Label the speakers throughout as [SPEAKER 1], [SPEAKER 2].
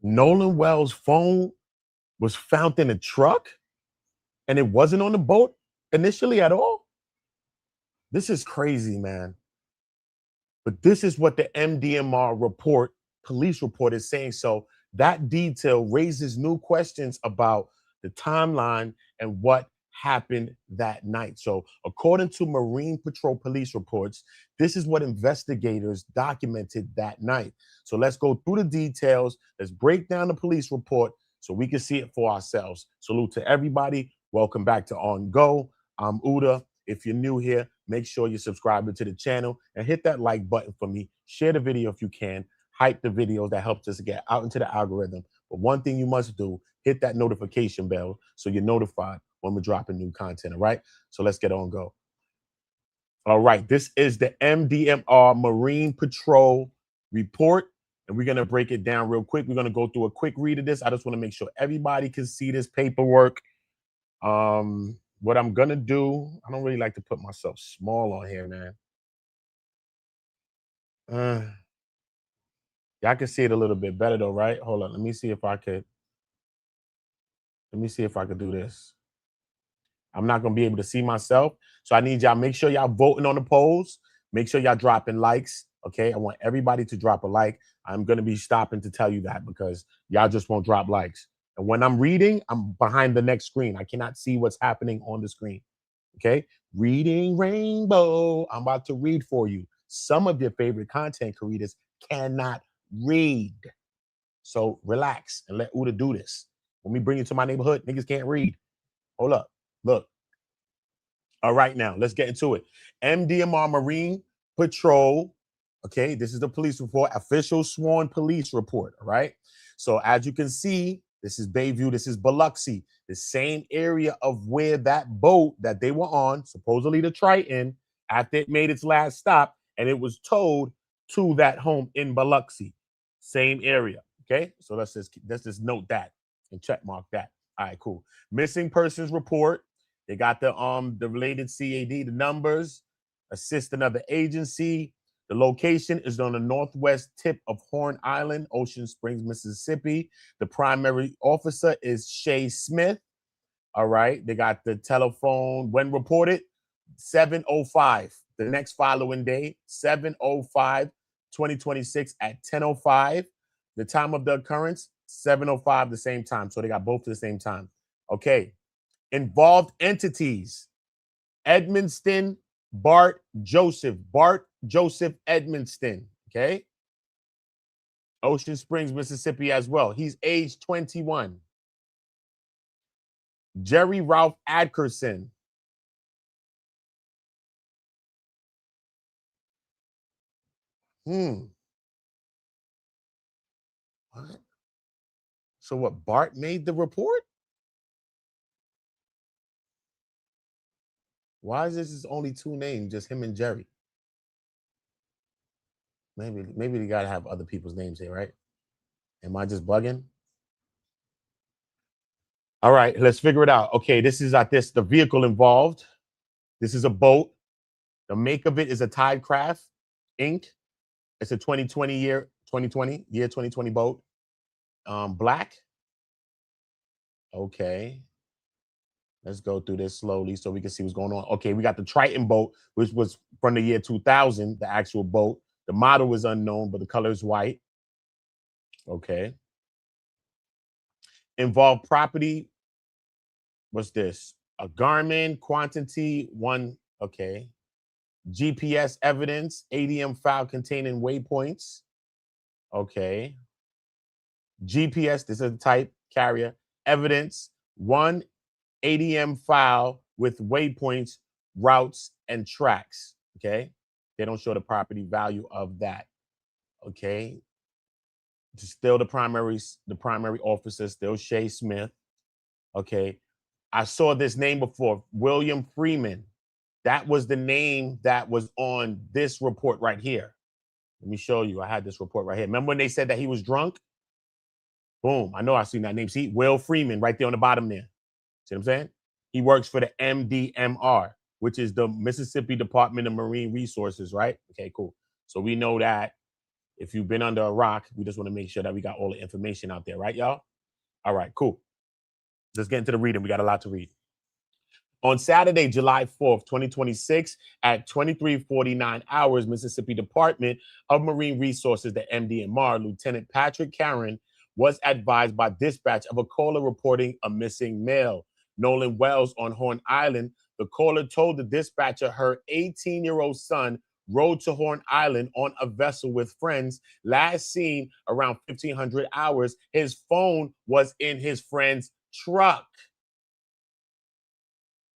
[SPEAKER 1] Nolan Wells' phone was found in a truck and it wasn't on the boat initially at all. This is crazy, man. But this is what the MDMR report, police report, is saying. So that detail raises new questions about the timeline and what happened that night. So according to Marine Patrol police reports, this is what investigators documented that night. So let's go through the details. Let's break down the police report so we can see it for ourselves. Salute to everybody. Welcome back to On Go. I'm Uda. If you're new here, make sure you subscribe to the channel and hit that like button for me. Share the video if you can. Hype the videos. That helps us get out into the algorithm. But one thing you must do, hit that notification bell so you're notified when we're dropping new content, all right? So let's get on go. All right, this is the MDMR Marine Patrol report, and we're going to break it down real quick. We're going to go through a quick read of this. I just want to make sure everybody can see this paperwork. What I'm gonna do, I don't really like to put myself small on here, man. Y'all can see it a little bit better though, right? Hold on, let me see if I could do this. I'm not gonna be able to see myself, so I need y'all, make sure y'all voting on the polls. Make sure y'all dropping likes, okay? I want everybody to drop a like. I'm gonna be stopping to tell you that because y'all just won't drop likes. And when I'm reading, I'm behind the next screen. I cannot see what's happening on the screen. Okay, reading rainbow. I'm about to read for you. Some of your favorite content creators cannot read. So relax and let Uda do this. When we bring you to my neighborhood, niggas can't read. Hold up. Look. All right, now let's get into it. MDMR Marine Patrol. Okay, this is the police report, official sworn police report. All right. So as you can see, this is Bayview, this is Biloxi, the same area of where that boat that they were on, supposedly the Triton, after it made its last stop, and it was towed to that home in Biloxi. Same area. Okay, so let's just note that and check mark that. All right, cool. Missing persons report. They got the related CAD, the numbers, assistant of the agency. The location is on the northwest tip of Horn Island, Ocean Springs, Mississippi. The primary officer is Shay Smith. All right. They got the telephone when reported 7:05. The next following day, 7:05, 2026 at 10:05. The time of the occurrence, 7:05, the same time. So they got both at the same time. Okay. Involved entities: Edmonston, Bart Joseph Edmonston. Okay. Ocean Springs, Mississippi as well. He's age 21. Jerry Ralph Adkerson. What? So what, Bart made the report? Why is this only two names, just him and Jerry? Maybe they gotta have other people's names here, right? Am I just bugging? All right, let's figure it out. Okay, this is the vehicle involved. This is a boat. The make of it is a Tidecraft Inc. It's a 2020 boat. Black. Okay. Let's go through this slowly so we can see what's going on. Okay, we got the Triton boat, which was from the year 2000, the actual boat. The model is unknown, but the color is white. Okay. Involved property. What's this? A Garmin, quantity, one. Okay. GPS evidence, ADM file containing waypoints. Okay. GPS, this is the type, carrier. Evidence, one ADM file with waypoints, routes, and tracks. Okay. They don't show the property value of that. Okay. Still the primary officer, still Shay Smith. Okay. I saw this name before, William Freeman. That was the name that was on this report right here. Let me show you. I had this report right here. Remember when they said that he was drunk? Boom. I know I've seen that name. See, Will Freeman right there on the bottom there. See what I'm saying? He works for the MDMR, which is the Mississippi Department of Marine Resources, right? Okay, cool. So we know that If you've been under a rock, we just want to make sure that we got all the information out there, right, y'all? All right, cool. Let's get into the reading. We got a lot to read. On Saturday, July 4th, 2026, at 23:49 hours, Mississippi Department of Marine Resources, the MDMR, Lieutenant Patrick Caron was advised by dispatch of a caller reporting a missing male, Nolan Wells, on Horn Island. The caller told the dispatcher her 18-year-old son rode to Horn Island on a vessel with friends, last seen around 1500 hours. His phone was in his friend's truck.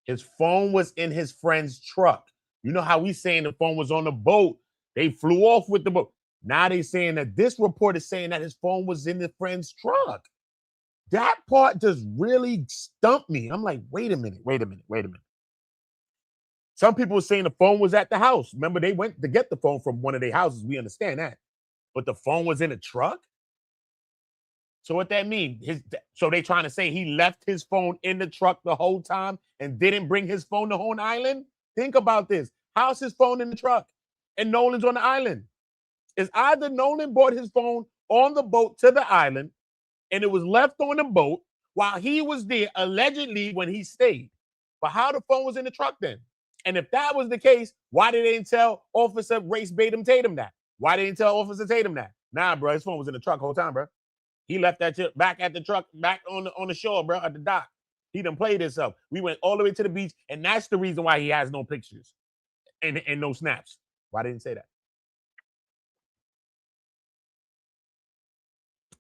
[SPEAKER 1] His phone was in his friend's truck. You know how we saying the phone was on the boat? They flew off with the boat. Now they saying that this report is saying that his phone was in his friend's truck. That part just really stumped me. I'm like, wait a minute. Some people were saying the phone was at the house. Remember, they went to get the phone from one of their houses. We understand that. But the phone was in a truck? So what that mean? So they trying to say he left his phone in the truck the whole time and didn't bring his phone to Horn Island? Think about this. How's his phone in the truck and Nolan's on the island? It's either Nolan brought his phone on the boat to the island and it was left on the boat while he was there, allegedly, when he stayed. But how the phone was in the truck then? And if that was the case, why did they tell Officer Race Batum Tatum that? Why didn't tell Officer Tatum that? Nah, bro, his phone was in the truck the whole time, bro. He left that shit back at the truck, back on the shore, bro, at the dock. He done played himself. We went all the way to the beach, and that's the reason why he has no pictures and no snaps. Why didn't he say that?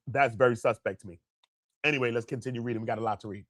[SPEAKER 1] That's very suspect to me. Anyway, let's continue reading. We got a lot to read.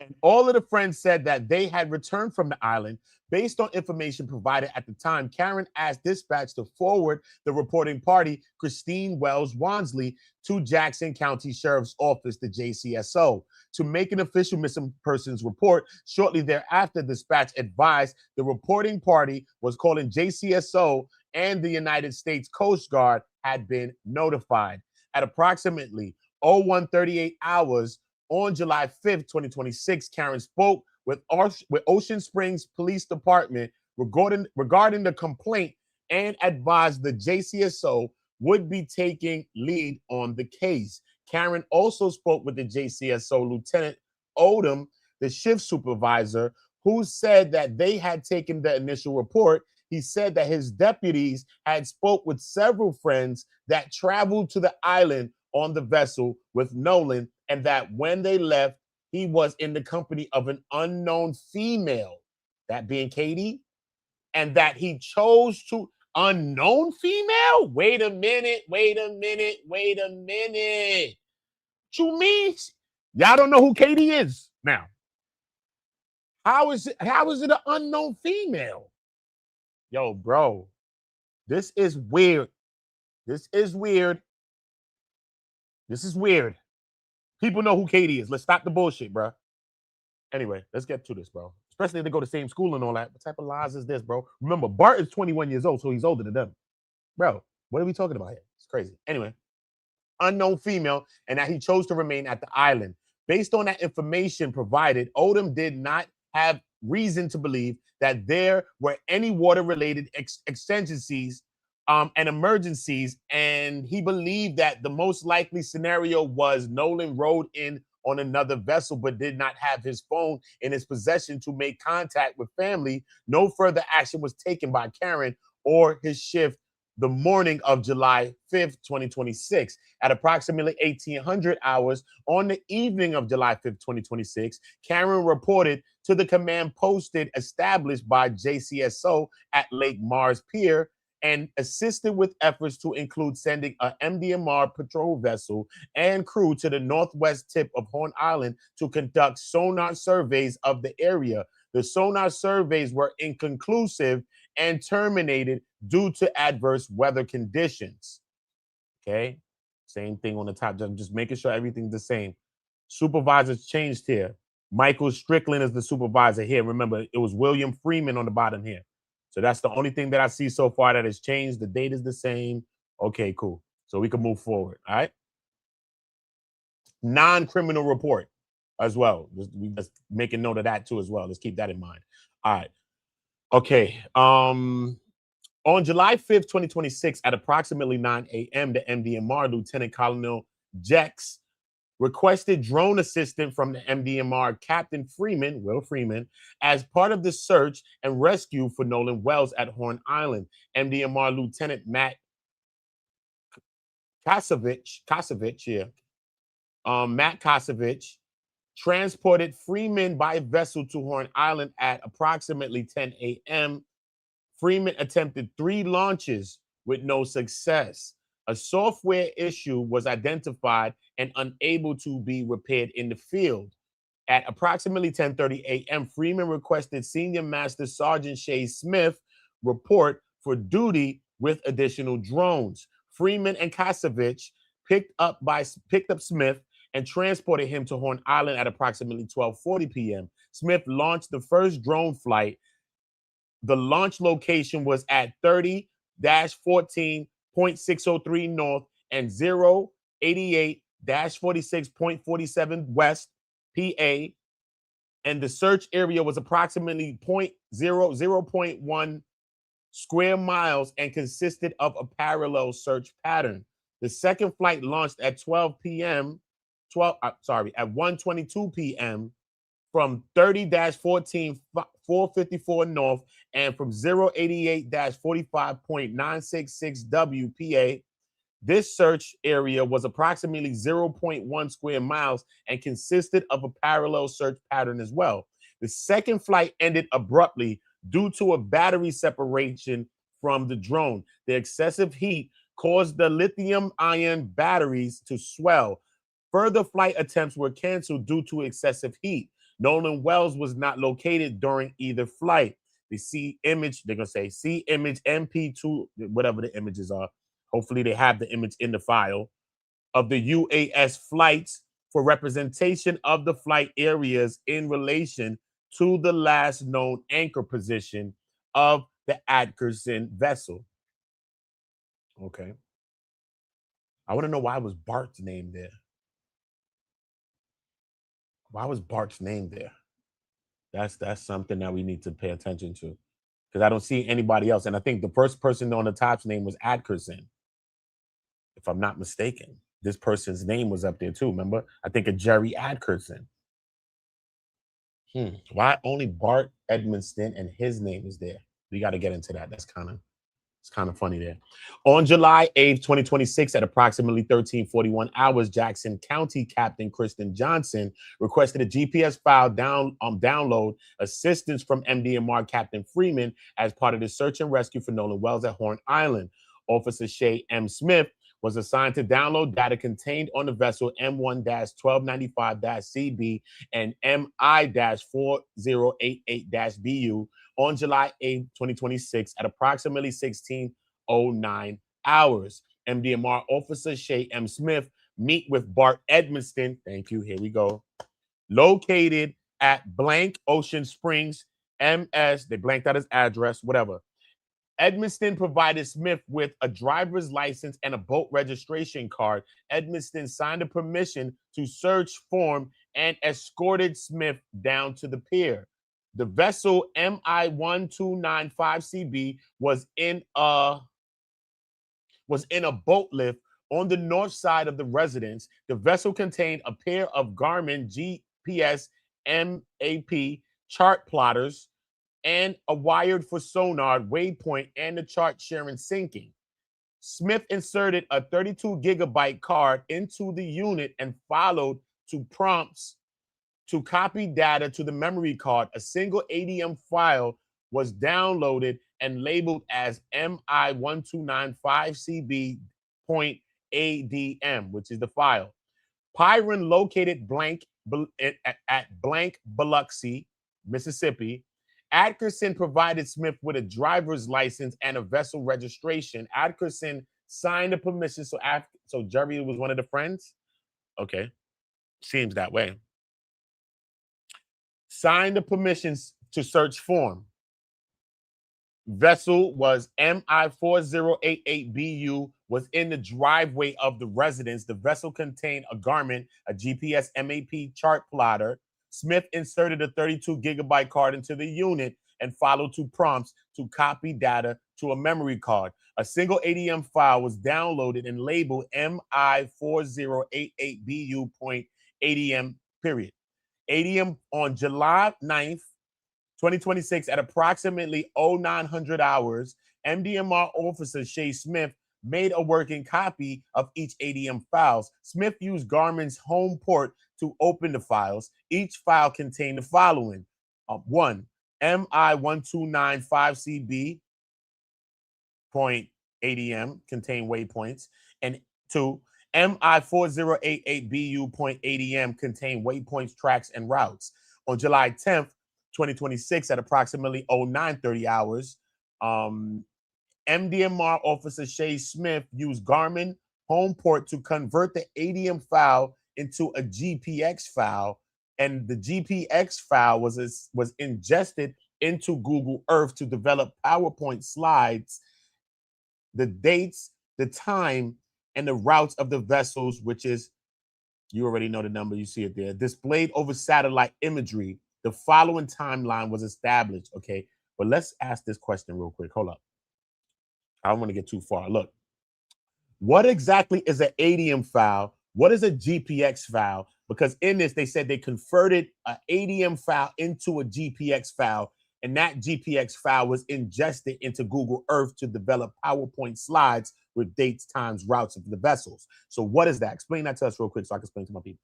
[SPEAKER 1] And all of the friends said that they had returned from the island. Based on information provided at the time, Caron asked dispatch to forward the reporting party, Christine Wells Wansley, to Jackson County Sheriff's Office, the JCSO, to make an official missing persons report. Shortly thereafter, dispatch advised the reporting party was calling JCSO and the United States Coast Guard had been notified. At approximately 01:38 hours, on July 5th, 2026, Caron spoke with Ocean Springs Police Department regarding the complaint and advised the JCSO would be taking lead on the case. Caron also spoke with the JCSO Lieutenant Odom, the shift supervisor, who said that they had taken the initial report. He said that his deputies had spoke with several friends that traveled to the island on the vessel with Nolan, and that when they left, he was in the company of an unknown female, that being Katie, and that he chose to unknown female? Wait a minute. What you mean? Y'all don't know who Katie is now. How is it an unknown female? Yo, bro, this is weird. This is weird. People know who Katie is. Let's stop the bullshit, bro. Anyway, let's get to this, bro. Especially if they go to the same school and all that. What type of lies is this, bro? Remember, Bart is 21 years old, so he's older than them. Bro, what are we talking about here? It's crazy. Anyway, unknown female, and that he chose to remain at the island. Based on that information provided, Odom did not have reason to believe that there were any water-related exigencies and emergencies, and he believed that the most likely scenario was Nolan rode in on another vessel but did not have his phone in his possession to make contact with family. No further action was taken by Caron or his shift the morning of July 5th, 2026. At approximately 1800 hours on the evening of July 5th, 2026, Caron reported to the command posted established by JCSO at Lake Mars Pier and assisted with efforts to include sending a MDMR patrol vessel and crew to the northwest tip of Horn Island to conduct sonar surveys of the area. The sonar surveys were inconclusive and terminated due to adverse weather conditions. Okay, same thing on the top, just making sure everything's the same. Supervisors changed here. Michael Strickland is the supervisor here. Remember, it was William Freeman on the bottom here. So that's the only thing that I see so far that has changed. The date is the same. Okay, cool. So we can move forward. All right. Non-criminal report as well. We just making note of that too as well. Let's keep that in mind. All right. Okay. On July 5th, 2026, at approximately 9 a.m., the MDMR Lieutenant Colonel Jex requested drone assistance from the MDMR Captain Freeman, Will Freeman, as part of the search and rescue for Nolan Wells at Horn Island. MDMR Lieutenant Matt Kasevich, Matt Kasevich, transported Freeman by vessel to Horn Island at approximately 10 a.m. Freeman attempted 3 launches with no success. A software issue was identified and unable to be repaired in the field. At approximately 10:30 a.m., Freeman requested Senior Master Sergeant Shay Smith report for duty with additional drones. Freeman and Kasevich picked up Smith and transported him to Horn Island at approximately 12:40 p.m. Smith launched the first drone flight. The launch location was at 30-14.603 north and 088-46.47 west PA, and the search area was approximately 0.1 square miles and consisted of a parallel search pattern. The second flight launched at 1:22 p.m. from 30-14-454 north and from 088-45.966 WPA. This search area was approximately 0.1 square miles and consisted of a parallel search pattern as well. The second flight ended abruptly due to a battery separation from the drone. The excessive heat caused the lithium-ion batteries to swell. Further flight attempts were canceled due to excessive heat. Nolan Wells was not located during either flight. The C image, they're going to say C image MP2, whatever the images are. Hopefully they have the image in the file of the UAS flights for representation of the flight areas in relation to the last known anchor position of the Atkinson vessel. Okay. I want to know why was Bart's name there? Why was Bart's name there? That's something that we need to pay attention to, because I don't see anybody else. And I think the first person on the top's name was Atkinson, if I'm not mistaken. This person's name was up there too, remember? I think of Jerry Atkinson. Why only Bart Edmonston and his name is there? We got to get into that. It's kind of funny there. On July 8th, 2026, at approximately 13:41 hours, Jackson County Captain Kristen Johnson requested a GPS file download assistance from MDMR Captain Freeman as part of the search and rescue for Nolan Wells at Horn Island. Officer Shay M. Smith was assigned to download data contained on the vessel M1-1295-CB and MI-4088-BU on July 8, 2026 at approximately 16:09 hours. MDMR Officer Shay M. Smith meet with Bart Edmonston, thank you, here we go, located at blank Ocean Springs, MS, they blanked out his address, whatever. Edmonston provided Smith with a driver's license and a boat registration card. Edmonston signed a permission to search form and escorted Smith down to the pier. The vessel MI-1295CB was in a boat lift on the north side of the residence. The vessel contained a pair of Garmin GPS MAP chart plotters and a wired for sonar, waypoint, and the chart sharing syncing. Smith inserted a 32-gigabyte card into the unit and followed to prompts to copy data to the memory card. A single ADM file was downloaded and labeled as MI-1295CB.ADM, which is the file. Pyron located at blank Biloxi, Mississippi. Atkinson provided Smith with a driver's license and a vessel registration. Atkinson signed a permission. So Jerry was one of the friends? Okay. Seems that way. Signed the permissions to search form. Vessel was MI-4088BU, was in the driveway of the residence. The vessel contained a Garmin, a GPS MAP chart plotter. Smith inserted a 32-gigabyte card into the unit and followed two prompts to copy data to a memory card. A single ADM file was downloaded and labeled MI4088BU.ADM period. ADM on July 9th, 2026 at approximately 0900 hours, MDMR officer Shay Smith made a working copy of each ADM files. Smith used Garmin's home port to open the files. Each file contained the following. 1, MI1295CB point ADM contained waypoints. And 2, MI4088BU.ADM contained waypoints, tracks, and routes. On July 10th, 2026 at approximately 0930 hours, MDMR officer Shay Smith used Garmin home port to convert the ADM file into a GPX file, and the GPX file was ingested into Google Earth to develop PowerPoint slides, the dates, the time, and the routes of the vessels, which is, you already know the number, you see it there, displayed over satellite imagery. The following timeline was established, okay? But let's ask this question real quick. Hold up. I don't want to get too far. Look, what exactly is an ADM file? What is a GPX file? Because in this, they said they converted an ADM file into a GPX file, and that GPX file was ingested into Google Earth to develop PowerPoint slides with dates, times, routes of the vessels. So what is that? Explain that to us real quick so I can explain to my people.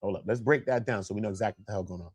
[SPEAKER 1] Hold up. Let's break that down so we know exactly what the hell going on.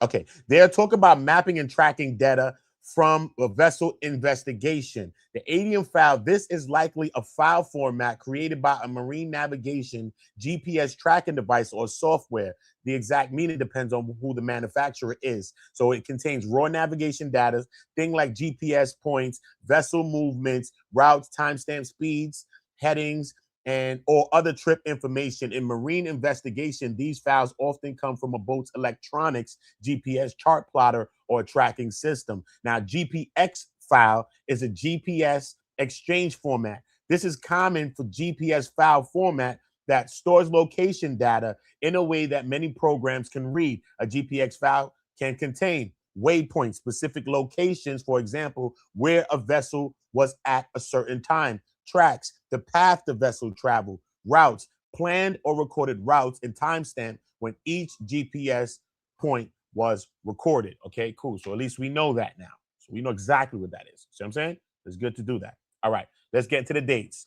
[SPEAKER 1] Okay. They're talking about mapping and tracking data from a vessel investigation. The ADM file, this is likely a file format created by a marine navigation GPS tracking device or software. The exact meaning depends on who the manufacturer is. So it contains raw navigation data, things like GPS points, vessel movements, routes, timestamp speeds, headings, and or other trip information. In marine investigation, these files often come from a boat's electronics, GPS chart plotter, or a tracking system. Now, GPX file is a GPS exchange format. This is common for GPS file format that stores location data in a way that many programs can read. A GPX file can contain waypoints, specific locations, for example, where a vessel was at a certain time, tracks, the path the vessel traveled, routes, planned or recorded routes, and timestamp when each GPS point was recorded. Okay, cool. So at least we know that now. So we know exactly what that is. See what I'm saying? It's good to do that. All right, let's get to the dates.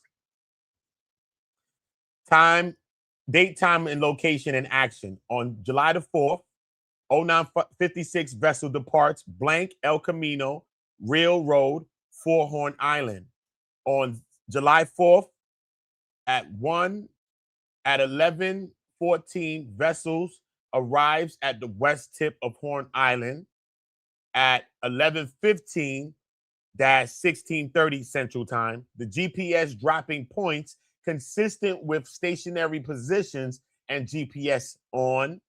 [SPEAKER 1] Time, date, time, and location and action. On July the 4th, 0956 vessel departs blank El Camino Railroad, Four Horn Island. On July 4th, at 11:14, vessels arrives at the west tip of Horn Island. At 11:15-16:30 Central Time, the GPS dropping points consistent with stationary positions and GPS on.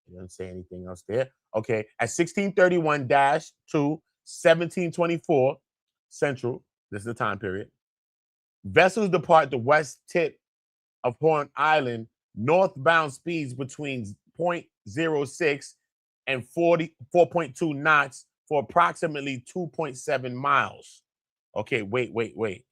[SPEAKER 1] It doesn't say anything else there. Okay, at 16:31-17:24 Central, this is the time period. Vessels depart the west tip of Horn Island, northbound speeds between 0.06 and 4.2 knots for approximately 2.7 miles. Okay, wait.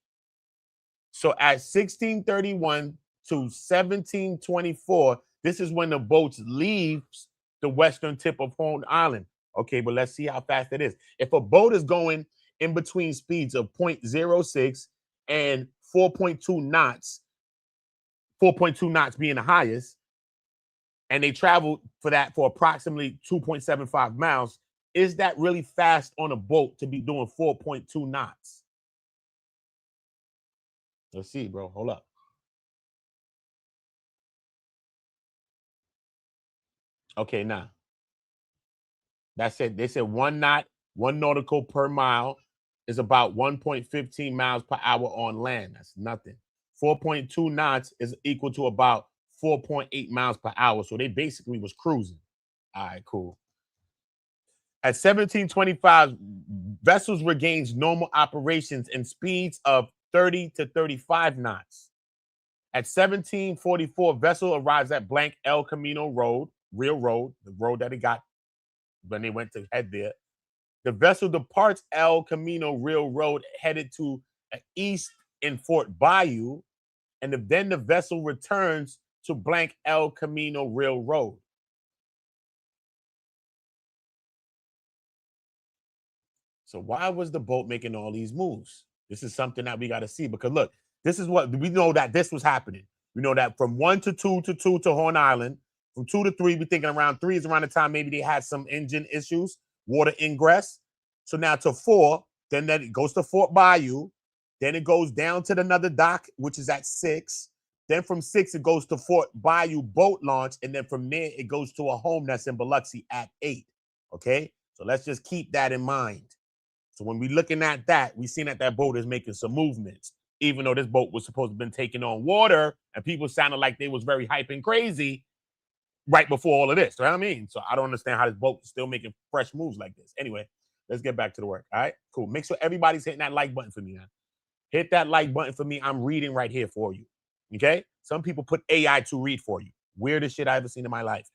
[SPEAKER 1] So at 16:31 to 17:24, this is when the boat leaves the western tip of Horn Island. Okay, but let's see how fast it is. If a boat is going in between speeds of 0.06 and 4.2 knots, 4.2 knots being the highest, and they travel for that for approximately 2.75 miles, is that really fast on a boat to be doing 4.2 knots? Let's see, bro. Hold up. Okay, now that's it. They said 1 knot, 1 nautical per mile is about 1.15 miles per hour on land. That's nothing. 4.2 knots is equal to about 4.8 miles per hour. So they basically was cruising. All right, cool. At 17:25, vessels regains normal operations and speeds of 30 to 35 knots. At 17:44, vessel arrives at blank El Camino Road, real road, the road that it got when they went to head there. The vessel departs El Camino Railroad headed to east in Fort Bayou, and then the vessel returns to blank El Camino Railroad. So why was the boat making all these moves? This is something that we got to see, because look, this is what we know, that this was happening. We know that from 1 to 2 to 2 to Horn Island, from 2 to 3, we're thinking around 3 is around the time maybe they had some engine issues, water ingress. So now to 4, then that it goes to Fort Bayou, then it goes down to another dock, which is at 6. Then from 6, it goes to Fort Bayou boat launch, and then from there it goes to a home that's in Biloxi at 8. Okay, so let's just keep that in mind. So when we're looking at that, we've seen that that boat is making some movements, even though this boat was supposed to have been taking on water, and people sounded like they was very hype and crazy right before all of this. You know what I mean? So I don't understand how this boat is still making fresh moves like this. Anyway, let's get back to the work. All right, cool. Make sure everybody's hitting that like button for me, man. Hit that like button for me. I'm reading right here for you. Okay? Some people put AI to read for you. Weirdest shit I ever seen in my life.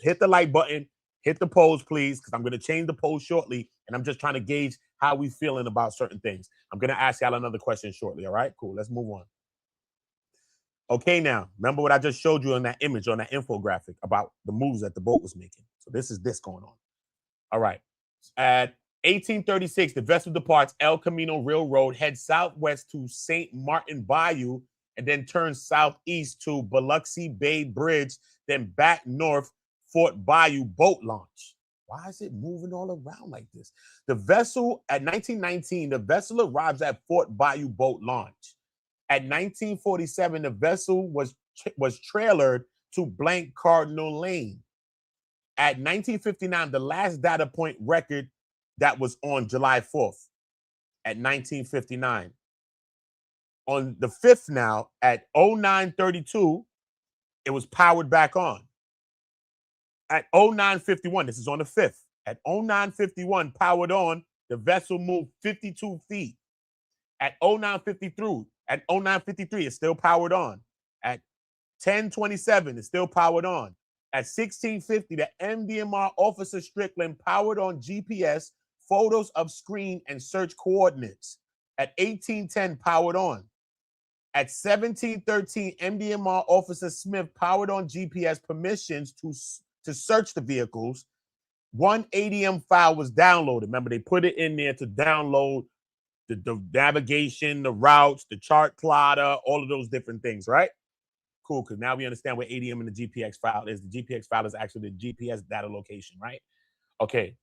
[SPEAKER 1] Hit the like button. Hit the polls, please, because I'm going to change the polls shortly, and I'm just trying to gauge how we feeling about certain things. I'm going to ask y'all another question shortly, all right? Cool, let's move on. Okay, now, remember what I just showed you on that image, on that infographic about the moves that the boat was making. So this is this going on. All right. At 1836, the vessel departs El Camino Railroad, heads southwest to St. Martin Bayou, and then turns southeast to Biloxi Bay Bridge, then back north, Fort Bayou boat launch. Why is it moving all around like this? The vessel, at 1919, the vessel arrives at Fort Bayou boat launch. At 1947, the vessel was trailered to blank Cardinal Lane. At 1959, the last data point record that was on July 4th at 1959. On the 5th now, at 0932, it was powered back on. At 0951, this is on the 5th. At 0951, powered on, the vessel moved 52 feet. At 0953, it's still powered on. At 1027, it's still powered on. At 1650, the MDMR Officer Strickland powered on GPS, photos of screen, and search coordinates. At 1810, powered on. At 1713, MDMR Officer Smith powered on GPS, permissions to search the vehicles. One ADM file was downloaded. Remember, they put it in there to download the navigation, the routes, the chart plotter, all of those different things, right? Cool, because now we understand what ADM in the GPX file is. The GPX file is actually the GPS data location, right? Okay.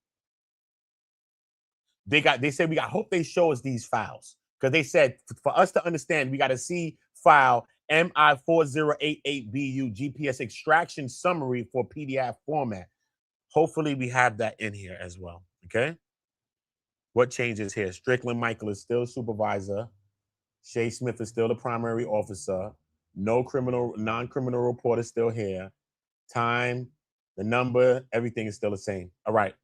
[SPEAKER 1] They said I hope they show us these files, because they said for us to understand, we got to see file MI4088BU GPS extraction summary for PDF format. Hopefully we have that in here as well. Okay. What changes here? Strickland Michael is still supervisor. Shay Smith is still the primary officer. No non-criminal report is still here. Time, the number, everything is still the same. All right.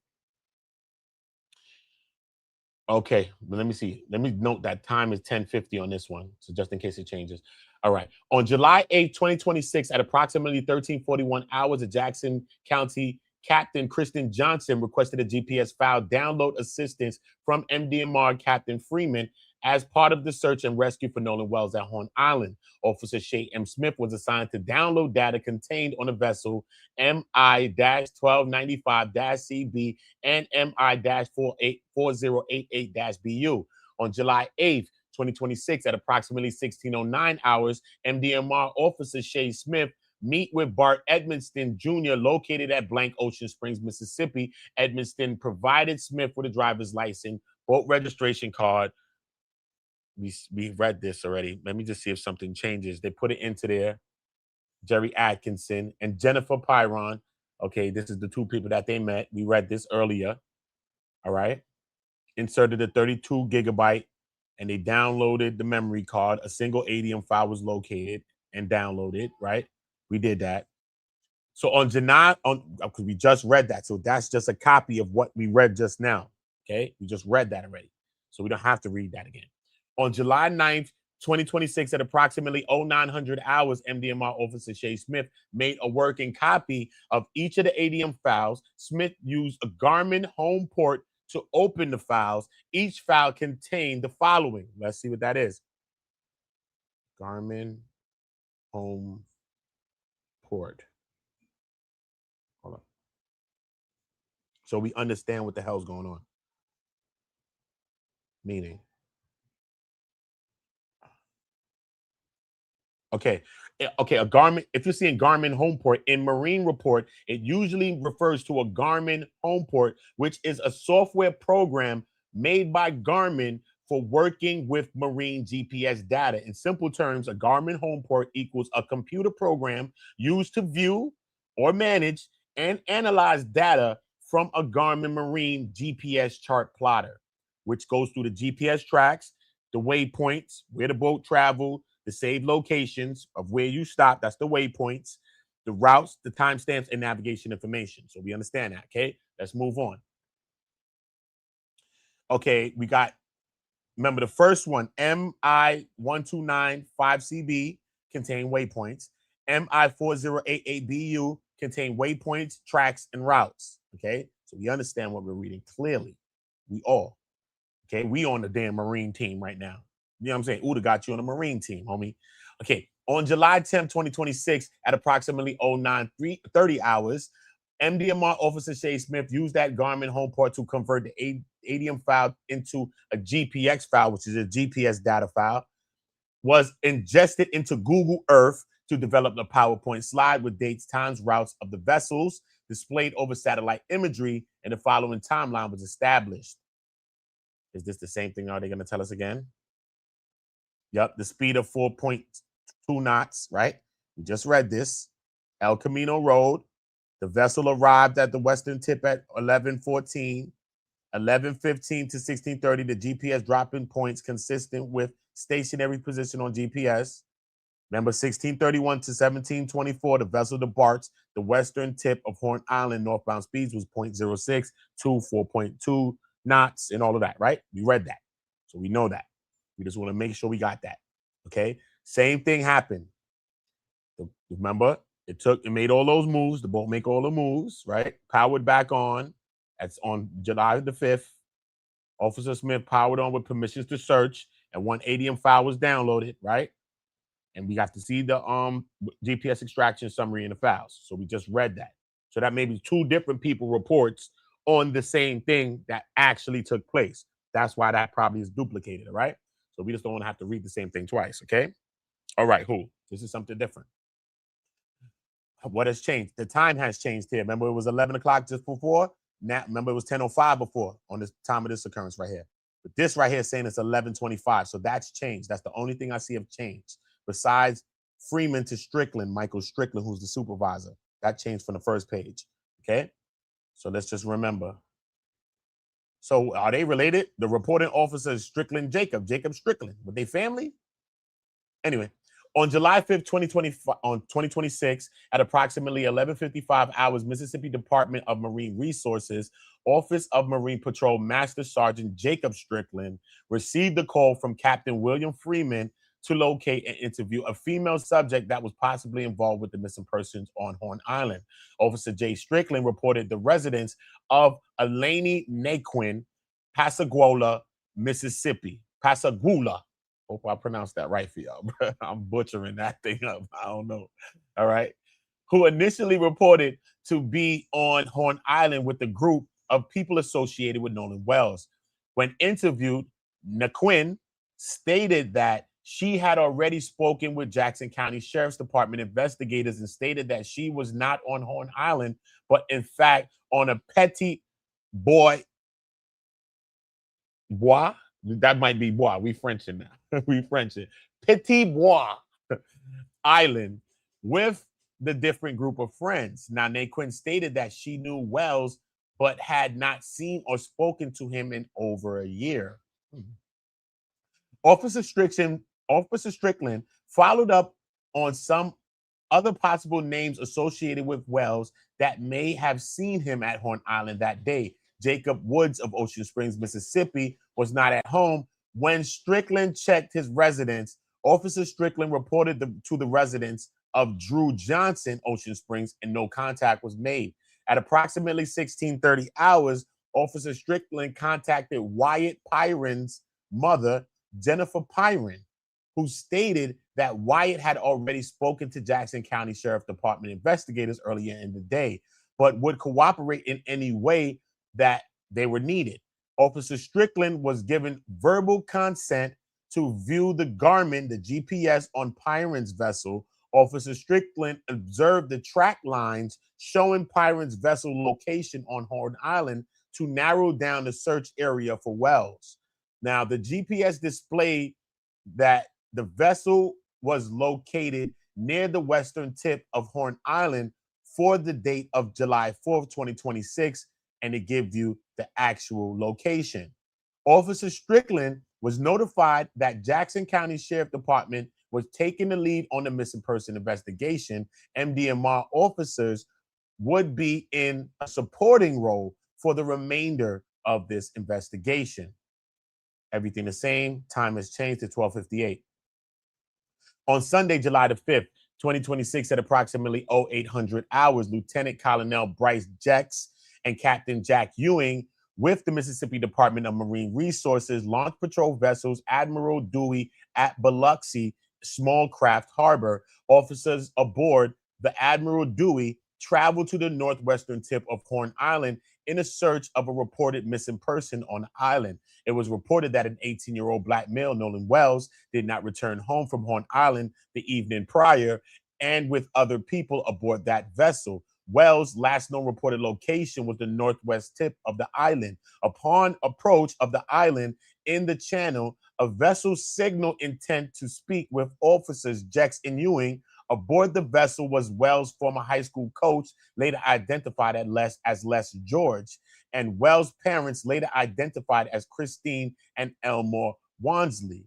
[SPEAKER 1] Okay, but let me see. Let me note that time is 10:50 on this one, so just in case it changes. All right. On July 8th, 2026, at approximately 13:41 hours, the Jackson County Captain Kristen Johnson requested a GPS file download assistance from MDMR Captain Freeman as part of the search and rescue for Nolan Wells at Horn Island. Officer Shay M. Smith was assigned to download data contained on a vessel MI-1295-CB and MI-4088-BU. On July 8th, 2026, at approximately 16:09 hours, MDMR Officer Shay Smith meet with Bart Edmonston Jr., located at blank Ocean Springs, Mississippi. Edmonston provided Smith with a driver's license, boat registration card. We read this already. Let me just see if something changes. They put it into there. Jerry Atkinson and Jennifer Pyron. Okay, this is the two people that they met. We read this earlier. All right. Inserted a 32 gigabyte, and they downloaded the memory card. A single ADM file was located and downloaded, right? We did that. So on July, because we just read that. So that's just a copy of what we read just now. Okay, we just read that already. So we don't have to read that again. On July 9th, 2026, at approximately 0900 hours, MDMR Officer Shay Smith made a working copy of each of the ADM files. Smith used a Garmin home port to open the files. Each file contained the following. Let's see what that is. Garmin home port. Hold on. So we understand what the hell's going on. Meaning. Okay. Okay, a Garmin, if you're seeing Garmin home port in Marine Report, it usually refers to a Garmin home port, which is a software program made by Garmin for working with Marine GPS data. In simple terms, a Garmin home port equals a computer program used to view or manage and analyze data from a Garmin Marine GPS chart plotter, which goes through the GPS tracks, the waypoints, where the boat traveled, the saved locations of where you stop, that's the waypoints, the routes, the timestamps, and navigation information. So we understand that, okay? Let's move on. Okay, we got, remember the first one, MI1295CB contain waypoints. MI4088BU contain waypoints, tracks, and routes, okay? So we understand what we're reading clearly. We all, okay? We on the damn Marine team right now. You know what I'm saying? Uda got you on the Marine team, homie. Okay, on July 10th, 2026, at approximately 09:30 hours, MDMR officer Shay Smith used that Garmin home port to convert the ADM file into a GPX file, which is a GPS data file, was ingested into Google Earth to develop the PowerPoint slide with dates, times, routes of the vessels displayed over satellite imagery, and the following timeline was established. Is this the same thing? Are they going to tell us again? Yep, the speed of 4.2 knots, right? We just read this. El Camino Road. The vessel arrived at the western tip at 11:14, 11:15 to 16:30. The GPS dropping points consistent with stationary position on GPS. Remember, 16:31 to 17:24, the vessel departs the western tip of Horn Island. Northbound speeds was 0.06 to 4.2 knots and all of that, right? We read that. So we know that. We just want to make sure we got that. Okay. Same thing happened. Remember, it made all those moves. The boat make all the moves, right? Powered back on. That's on July the 5th. Officer Smith powered on with permissions to search, and one ADM file was downloaded, right? And we got to see the GPS extraction summary in the files. So we just read that. So that may be two different people reports on the same thing that actually took place. That's why that probably is duplicated, right? So we just don't want to have to read the same thing twice, okay? All right, this is something different. What has changed? The time has changed here. Remember, it was 11 o'clock just before? Now, remember, it was 10:05 before on the time of this occurrence right here. But this right here is saying it's 11:25. So that's changed. That's the only thing I see have changed. Besides Freeman to Strickland, Michael Strickland, who's the supervisor. That changed from the first page, okay? So let's just remember. So are they related? The reporting officer is Jacob Strickland. Were they family? Anyway, on July 5th, 2026, at approximately 11:55 hours, Mississippi Department of Marine Resources, Office of Marine Patrol Master Sergeant Jacob Strickland received a call from Captain William Freeman to locate and interview a female subject that was possibly involved with the missing persons on Horn Island. Officer J. Strickland reported the residence of Eleni Naquin, Pascagoula, Mississippi. Pascagoula. Hope I pronounced that right for y'all. I'm butchering that thing up. I don't know. All right. Who initially reported to be on Horn Island with a group of people associated with Nolan Wells. When interviewed, Naquin stated that she had already spoken with Jackson County Sheriff's Department investigators and stated that she was not on Horn Island, but in fact on a Petit Bois. That might be Bois. We Frenching now. We Frenching. Petit Bois Island with the different group of friends. Now, Naquin stated that she knew Wells, but had not seen or spoken to him in over a year. Officer Strickland followed up on some other possible names associated with Wells that may have seen him at Horn Island that day. Jacob Woods of Ocean Springs, Mississippi, was not at home. When Strickland checked his residence, Officer Strickland reported to the residence of Drew Johnson, Ocean Springs, and no contact was made. At approximately 16:30 hours, Officer Strickland contacted Wyatt Pyron's mother, Jennifer Pyron, who stated that Wyatt had already spoken to Jackson County Sheriff Department investigators earlier in the day, but would cooperate in any way that they were needed. Officer Strickland was given verbal consent to view the Garmin, the GPS on Pyron's vessel. Officer Strickland observed the track lines showing Pyron's vessel location on Horn Island to narrow down the search area for Wells. Now, the GPS displayed that the vessel was located near the western tip of Horn Island for the date of July 4th, 2026, and it gives you the actual location. Officer Strickland was notified that Jackson County Sheriff Department was taking the lead on the missing person investigation. MDMR officers would be in a supporting role for the remainder of this investigation. Everything the same. Time has changed to 12:58. On Sunday, July the 5th, 2026, at approximately 0800 hours, Lieutenant Colonel Bryce Jex and Captain Jack Ewing with the Mississippi Department of Marine Resources launched patrol vessels Admiral Dewey at Biloxi Small Craft Harbor. Officers aboard the Admiral Dewey traveled to the northwestern tip of Horn Island in a search of a reported missing person on the island. It was reported that an 18-year-old black male, Nolan Wells, did not return home from Horn Island the evening prior, and with other people aboard that vessel. Wells' last known reported location was the northwest tip of the island. Upon approach of the island in the channel, a vessel signaled intent to speak with officers Jex and Ewing. Aboard the vessel was Wells' former high school coach, later identified as Les George, and Wells' parents, later identified as Christine and Elmore Wansley.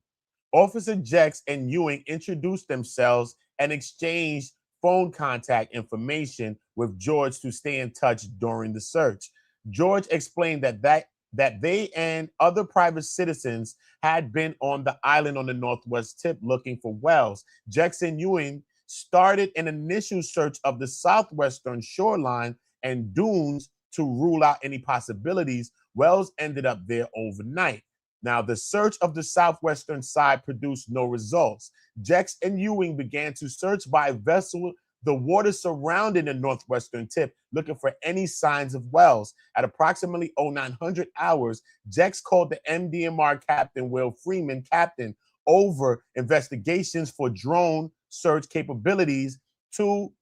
[SPEAKER 1] Officer Jex and Ewing introduced themselves and exchanged phone contact information with George to stay in touch during the search. George explained that they and other private citizens had been on the island on the northwest tip looking for Wells. Jex and Ewing started an initial search of the southwestern shoreline and dunes to rule out any possibilities. Wells ended up there overnight. Now, the search of the southwestern side produced no results. Jex and Ewing began to search by vessel the water surrounding the northwestern tip, looking for any signs of Wells. At approximately 0900 hours, Jex called the MDMR captain, Will Freeman, captain, over investigations for drone search capabilities to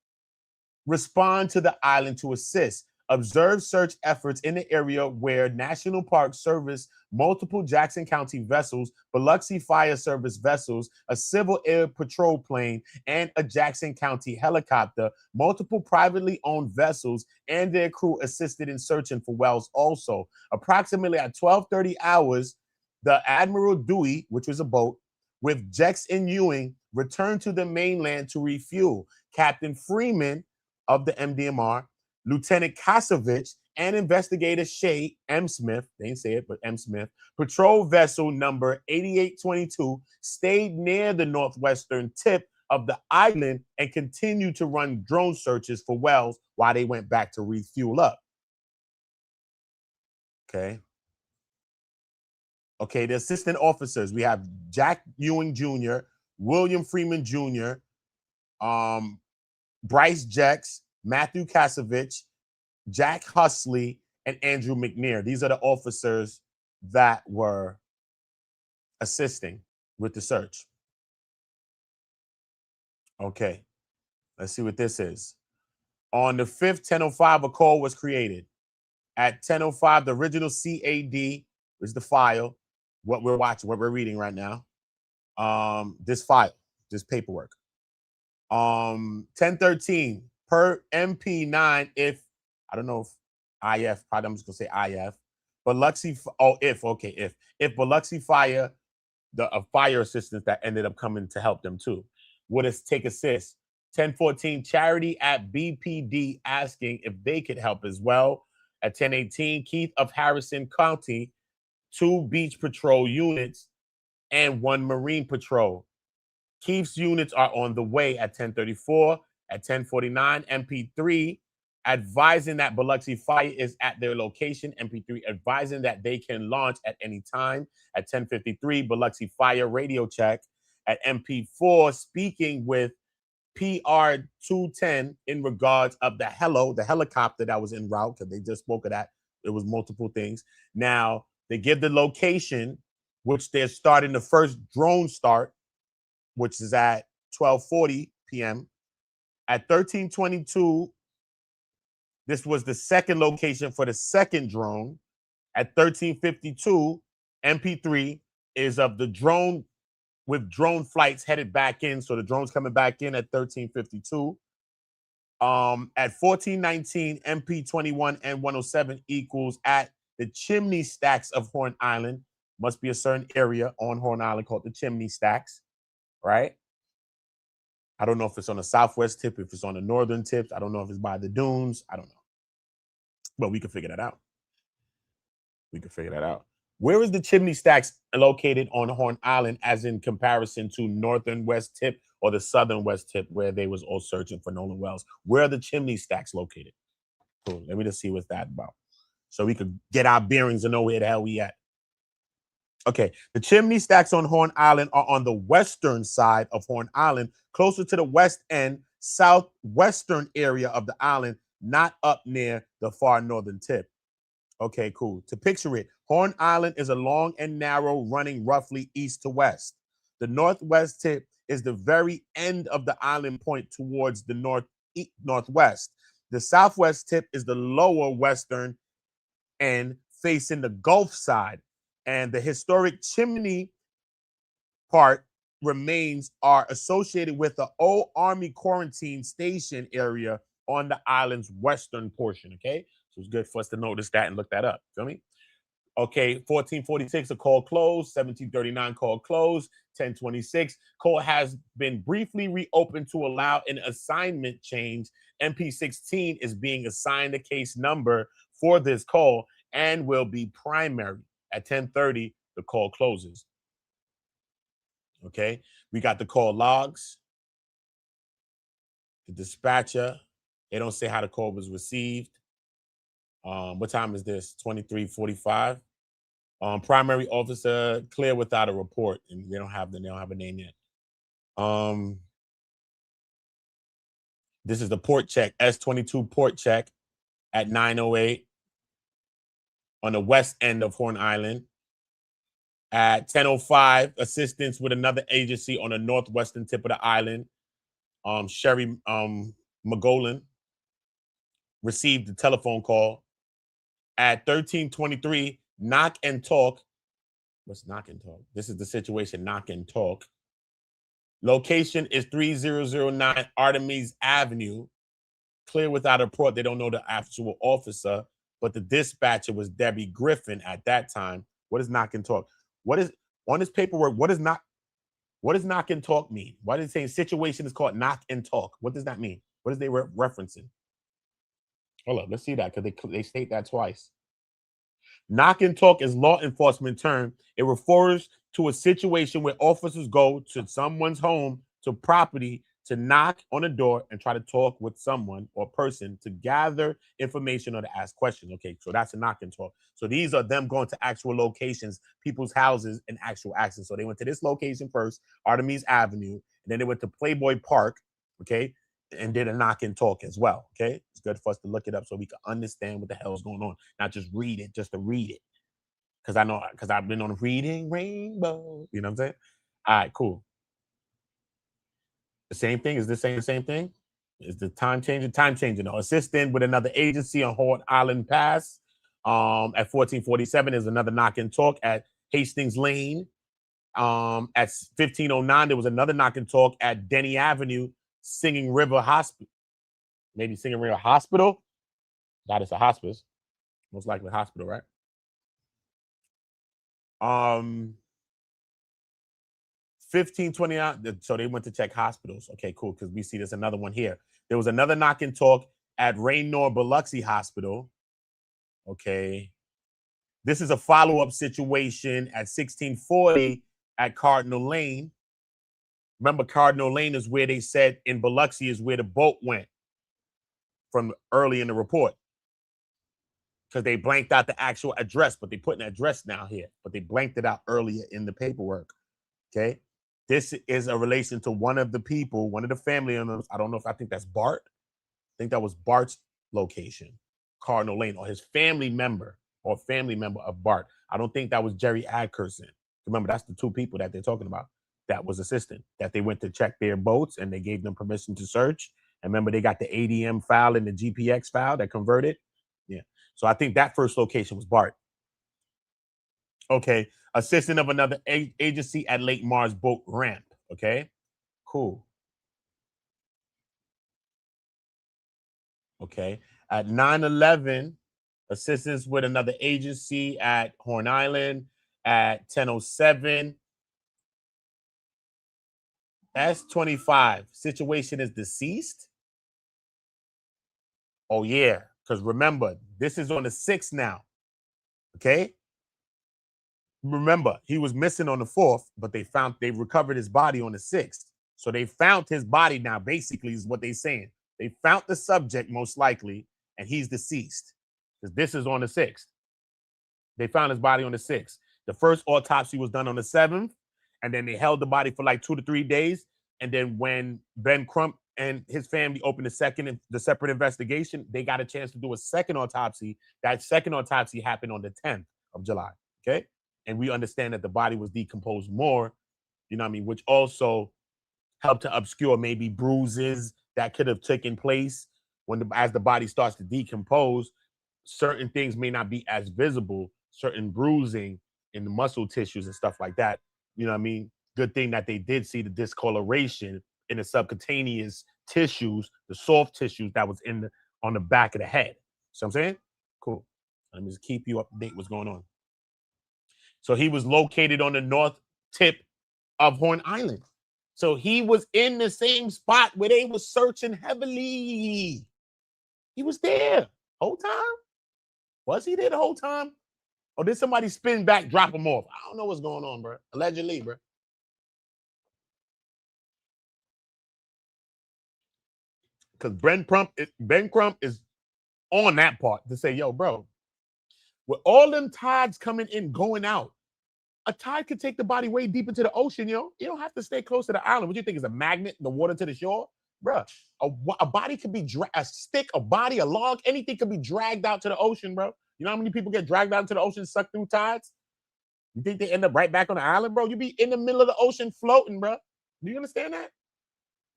[SPEAKER 1] respond to the island to assist. Observe search efforts in the area where National Park Service, multiple Jackson County vessels, Biloxi Fire Service vessels, a Civil Air Patrol plane, and a Jackson County helicopter. Multiple privately owned vessels and their crew assisted in searching for Wells also. Approximately at 12:30 hours, the Admiral Dewey, which was a boat, with Jex and Ewing, returned to the mainland to refuel. Captain Freeman of the MDMR, Lieutenant Kasovich, and investigator Shay M. Smith, they didn't say it, but M. Smith, patrol vessel number 8822, stayed near the northwestern tip of the island and continued to run drone searches for Wells while they went back to refuel up. Okay, the assistant officers, we have Jack Ewing Jr., William Freeman Jr., Bryce Jex, Matthew Kasovich, Jack Husley, and Andrew McNair. These are the officers that were assisting with the search. Okay, let's see what this is. On the 5th, 10:05, a call was created. At 10:05, the original CAD is the file, what we're watching, what we're reading right now. This file, this paperwork. 10:13, per MP9, if, I don't know if IF, probably I'm just gonna say IF, Biloxi, if Biloxi Fire, a fire assistance that ended up coming to help them too, would take assist. 10:14, Charity at BPD asking if they could help as well. At 10:18, Keith of Harrison County, 2 beach patrol units and 1 marine patrol. Keith's units are on the way at 10:34. At 10:49, MP3 advising that Biloxi Fire is at their location. MP3 advising that they can launch at any time. At 10:53, Biloxi Fire radio check. At MP4, speaking with PR-210 in regards of the helicopter that was en route, because they just spoke of that. It was multiple things. Now, they give the location, which they're starting the first drone start, which is at 12:40 p.m. At 13:22, this was the second location for the second drone. At 13:52, MP3 is of the drone with drone flights headed back in. So the drone's coming back in at 13:52. At 14:19, MP21 and 107 equals at the chimney stacks of Horn Island. Must be a certain area on Horn Island called the chimney stacks, right? I don't know if it's on the southwest tip, if it's on the northern tips. I don't know if it's by the dunes. I don't know. But we can figure that out. We can figure that out. Where is the chimney stacks located on Horn Island as in comparison to northern west tip or the southern west tip where they was all searching for Nolan Wells? Where are the chimney stacks located? Cool. Let me just see what's that about. So we could get our bearings and know where the hell we at. Okay, the chimney stacks on Horn Island are on the western side of Horn Island, closer to the west end, southwestern area of the island, not up near the far northern tip. Okay, cool. To picture it, Horn Island is a long and narrow, running roughly east to west. The northwest tip is the very end of the island point towards the northwest. The southwest tip is the lower western end facing the Gulf side. And the historic chimney part remains are associated with the old Army quarantine station area on the island's western portion, okay? So it's good for us to notice that and look that up, feel me? Okay, 1446, a call closed. 1739, call closed. 1026, call has been briefly reopened to allow an assignment change. MP16 is being assigned a case number for this call and will be primary. At 10:30, the call closes. Okay, we got the call logs. The dispatcher, they don't say how the call was received. What time is this? 23:45. Primary officer clear without a report, and they don't have a name yet. This is the port check, S22 port check at 9:08 on the west end of Horn Island. At 10:05, assistance with another agency on the northwestern tip of the island. Sherry McGolan received the telephone call. At 13:23, knock and talk. What's knock and talk? This is the situation, knock and talk. Location is 3009 Artemis Avenue. Clear without a report. They don't know the actual officer, but the dispatcher was Debbie Griffin at that time. What is knock and talk? What is on this paperwork? What does knock and talk mean? Why is it saying situation is called knock and talk? What does that mean? What is they referencing? Hold up, let's see that because they state that twice. Knock and talk is law enforcement term. It refers to a situation where officers go to someone's home, to property, to knock on a door and try to talk with someone or person to gather information or to ask questions. Okay, so that's a knock and talk. So these are them going to actual locations, people's houses, and actual actions. So they went to this location first, Artemis Avenue, and then they went to Playboy Park, okay, and did a knock and talk as well, okay? It's good for us to look it up so we can understand what the hell is going on, not just read it, just to read it. Because I've been on Reading Rainbow, you know what I'm saying? All right, cool. The same thing? Is this saying the same thing? Is the time changing? Time changing. No. Assistant with another agency on Horn Island Pass. At 14:47 is another knock and talk at Hastings Lane. At 15:09, there was another knock and talk at Denny Avenue, Singing River Hospital. Maybe Singing River Hospital? That is a hospice. Most likely hospital, right? 15:29. So they went to check hospitals. Okay, cool. Because we see there's another one here. There was another knock and talk at Raynor Biloxi Hospital. Okay. This is a follow-up situation at 1640 at Cardinal Lane. Remember, Cardinal Lane is where they said in Biloxi is where the boat went. from early in the report, because they blanked out the actual address, but they put an address now here, but they blanked it out earlier in the paperwork. Okay. This is a relation to one of the people, one of the family members. I don't know if I think that's Bart. I think that was Bart's location, Cardinal Lane, or his family member or family member of Bart. I don't think that was Jerry Adkerson. Remember, that's the two people that they're talking about that was assistant, that they went to check their boats and they gave them permission to search. And remember, they got the ADM file and the GPX file that converted. Yeah. So I think that first location was Bart. Okay. Assistant of another agency at Lake Mars boat ramp. Okay. Cool. Okay. At 9/11, assistance with another agency at Horn Island at 10:07. S25. Situation is deceased. Oh, yeah. Because remember, this is on the 6th now. Okay. Remember, he was missing on the 4th, but they recovered his body on the 6th. So they found his body now, basically, is what they're saying. They found the subject, most likely, and he's deceased. Because this is on the 6th. They found his body on the 6th. The first autopsy was done on the 7th, and then they held the body for like 2 to 3 days. And then when Ben Crump and his family opened the separate investigation, they got a chance to do a second autopsy. That second autopsy happened on the 10th of July. Okay. And we understand that the body was decomposed more, you know what I mean, which also helped to obscure maybe bruises that could have taken place as the body starts to decompose. Certain things may not be as visible, certain bruising in the muscle tissues and stuff like that. You know what I mean? Good thing that they did see the discoloration in the subcutaneous tissues, the soft tissues that was on the back of the head. See what I'm saying? Cool. Let me just keep you up to date what's going on. So he was located on the north tip of Horn Island. So he was in the same spot where they were searching heavily. He was there whole time. Was he there the whole time? Or did somebody spin back, drop him off? I don't know what's going on, bro. Allegedly, bro. Because Ben Crump is on that part to say, yo, bro, with all them tides coming in, going out, a tide could take the body way deep into the ocean, yo. You don't have to stay close to the island. What do you think is a magnet, the water to the shore? Bro, a body could be, a stick, a body, a log, anything could be dragged out to the ocean, bro. You know how many people get dragged out into the ocean, sucked through tides? You think they end up right back on the island, bro? You be in the middle of the ocean floating, bro. Do you understand that?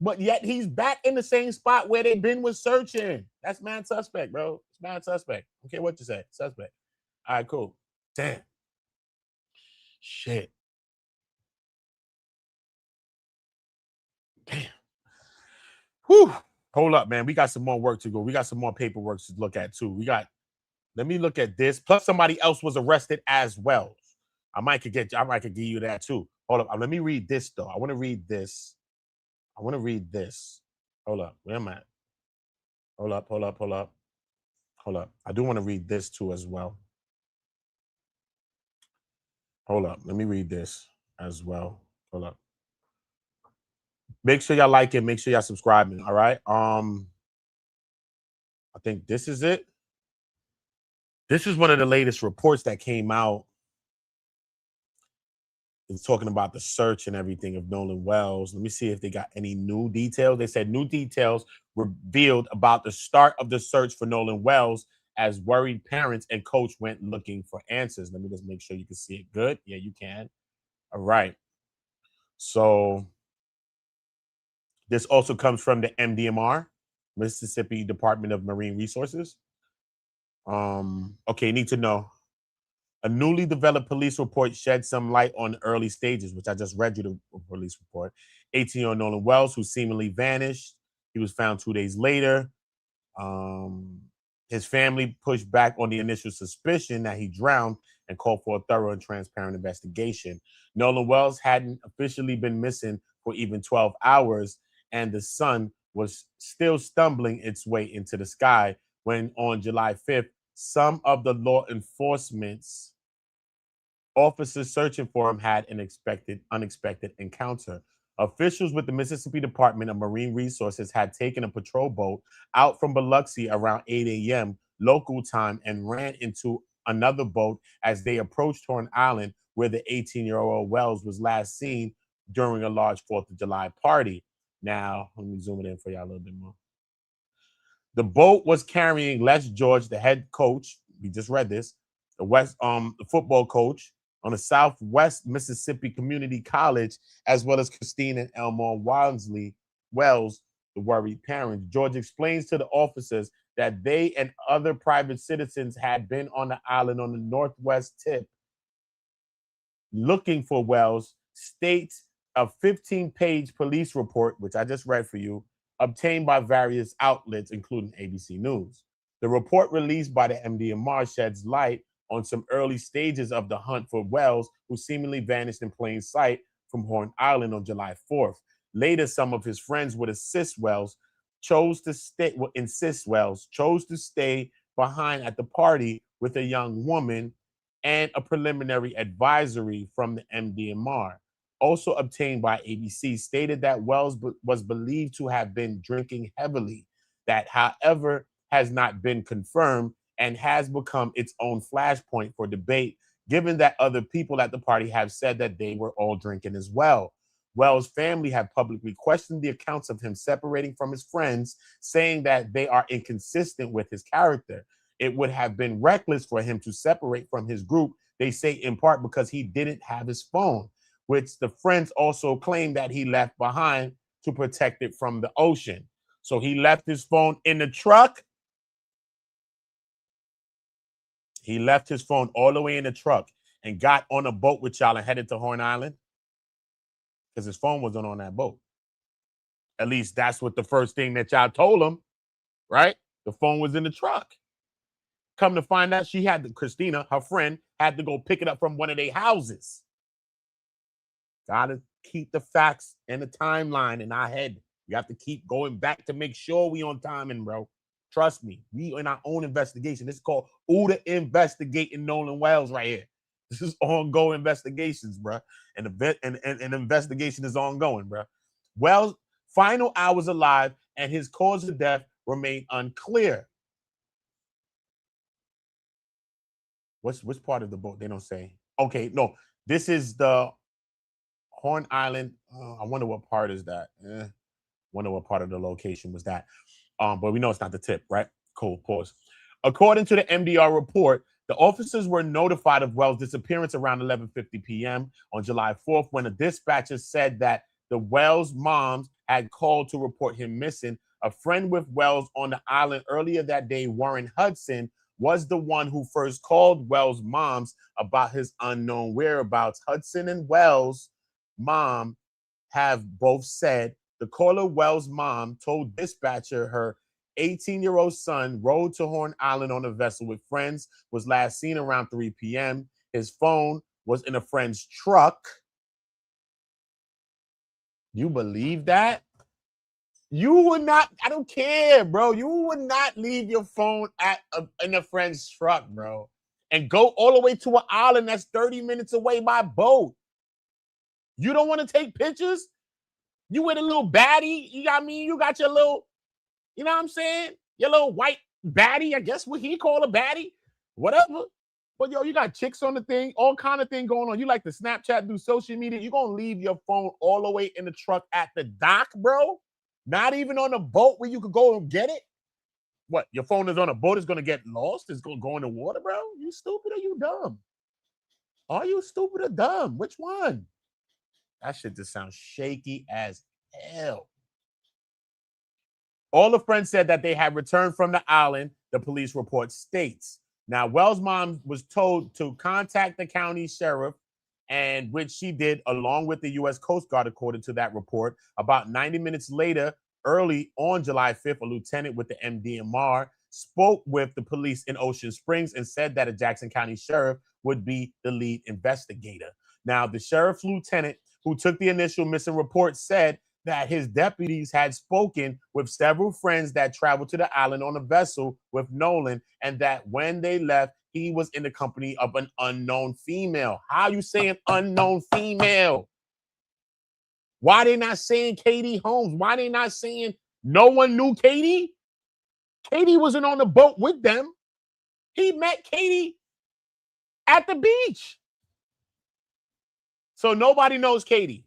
[SPEAKER 1] But yet he's back in the same spot where they've been with searching. That's mad suspect, bro. It's mad suspect. Okay, what you say? Suspect. All right, cool. Damn. Shit. Damn. Whew. Hold up, man. We got some more work to go. We got some more paperwork to look at, too. Let me look at this. Plus, somebody else was arrested as well. I might could give you that, too. Hold up. Let me read this, though. I want to read this. Hold up. Where am I? Hold up. I do want to read this, too, as well. Hold up. Let me read this as well. Hold up. Make sure y'all like it. Make sure y'all subscribing. All right. I think this is it. This is one of the latest reports that came out. It's talking about the search and everything of Nolan Wells. Let me see if they got any new details. They said new details revealed about the start of the search for Nolan Wells as worried parents and coach went looking for answers. Let me just make sure you can see it good. Yeah, you can. All right. So this also comes from the MDMR, Mississippi Department of Marine Resources. Okay, need to know. A newly developed police report shed some light on early stages, which I just read you the police report. 18-year-old Nolan Wells, who seemingly vanished. He was found 2 days later. His family pushed back on the initial suspicion that he drowned and called for a thorough and transparent investigation. Nolan Wells hadn't officially been missing for even 12 hours, and the sun was still stumbling its way into the sky when on July 5th, some of the law enforcement's officers searching for him had an unexpected encounter. Officials with the Mississippi Department of Marine Resources had taken a patrol boat out from Biloxi around 8 a.m. local time and ran into another boat as they approached Horn Island, where the 18-year-old Wells was last seen during a large 4th of July party. Now, let me zoom it in for y'all a little bit more. The boat was carrying Les George, the head coach. We just read this, the football coach on the Southwest Mississippi Community College, as well as Christine and Elmore Wells, the worried parents. George explains to the officers that they and other private citizens had been on the island on the northwest tip looking for Wells. States a 15-page police report, which I just read for you, obtained by various outlets, including ABC News. The report released by the MDMR sheds light on some early stages of the hunt for Wells, who seemingly vanished in plain sight from Horn Island on July 4th. Later, some of his friends would chose to stay behind at the party with a young woman, and a preliminary advisory from the MDMR, also obtained by ABC, stated that Wells was believed to have been drinking heavily. That, however, has not been confirmed and has become its own flashpoint for debate, given that other people at the party have said that they were all drinking as well. Wells' family have publicly questioned the accounts of him separating from his friends, saying that they are inconsistent with his character. It would have been reckless for him to separate from his group, they say, in part because he didn't have his phone, which the friends also claim that he left behind to protect it from the ocean. So he left his phone in the truck. He left his phone all the way in the truck and got on a boat with y'all and headed to Horn Island because his phone wasn't on that boat. At least that's what the first thing that y'all told him, right? The phone was in the truck. Come to find out, Christina, her friend, had to go pick it up from one of their houses. Gotta keep the facts and the timeline in our head. We have to keep going back to make sure we on timing, bro. Trust me, we in our own investigation. This is called UDA investigating Nolan Wells right here. This is ongoing investigations, bro. And an investigation is ongoing, bro. Wells' final hours alive and his cause of death remain unclear. Which part of the boat? They don't say. Okay, no. This is the Horn Island. I wonder what part is that. Wonder what part of the location was that. But we know it's not the tip, right? Cool, pause. According to the MDR report, the officers were notified of Wells' disappearance around 11:50 p.m. on July 4th when a dispatcher said that the Wells moms had called to report him missing. A friend with Wells on the island earlier that day, Warren Hudson, was the one who first called Wells' moms about his unknown whereabouts. Hudson and Wells' mom have both said the caller, Wells' mom, told dispatcher her 18-year-old son rode to Horn Island on a vessel with friends, was last seen around 3 p.m. His phone was in a friend's truck. You believe that? You would not, I don't care, bro. You would not leave your phone in a friend's truck, bro, and go all the way to an island that's 30 minutes away by boat. You don't want to take pictures? You with a little baddie, you know what I mean? You got your little, you know what I'm saying? Your little white baddie, I guess what he call a baddie, whatever. But yo, you got chicks on the thing, all kind of thing going on. You like to Snapchat, do social media. You're going to leave your phone all the way in the truck at the dock, bro? Not even on a boat where you could go and get it? What, your phone is on a boat, it's going to get lost? It's going to go in the water, bro? You stupid or you dumb? Are you stupid or dumb? Which one? That shit just sounds shaky as hell. All the friends said that they had returned from the island, the police report states. Now, Wells' mom was told to contact the county sheriff, and which she did along with the U.S. Coast Guard, according to that report. About 90 minutes later, early on July 5th, a lieutenant with the MDMR spoke with the police in Ocean Springs and said that a Jackson County sheriff would be the lead investigator. Now, the sheriff's lieutenant who took the initial missing report said that his deputies had spoken with several friends that traveled to the island on a vessel with Nolan, and that when they left, he was in the company of an unknown female. How you saying unknown female? Why they not saying Katie Holmes? Why they not saying no one knew Katie? Katie wasn't on the boat with them. He met Katie at the beach. So nobody knows Katie.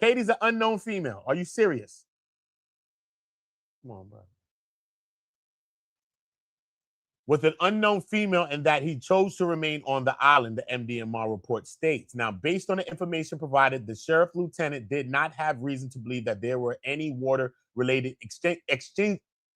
[SPEAKER 1] Katie's an unknown female. Are you serious? Come on, bro. With an unknown female, and that he chose to remain on the island, the MDMR report states. Now, based on the information provided, the sheriff lieutenant did not have reason to believe that there were any water-related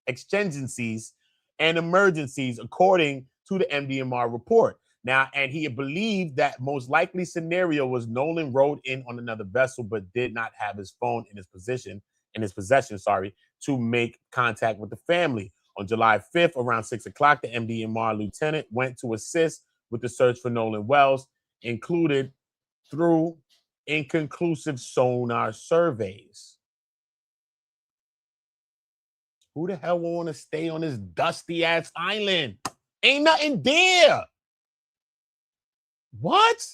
[SPEAKER 1] exigencies and emergencies, according to the MDMR report. Now, and he believed that most likely scenario was Nolan rode in on another vessel, but did not have his phone in his possession, to make contact with the family. On July 5th, around 6 o'clock, the MDMR lieutenant went to assist with the search for Nolan Wells, included through inconclusive sonar surveys. Who the hell will want to stay on this dusty-ass island? Ain't nothing there. What?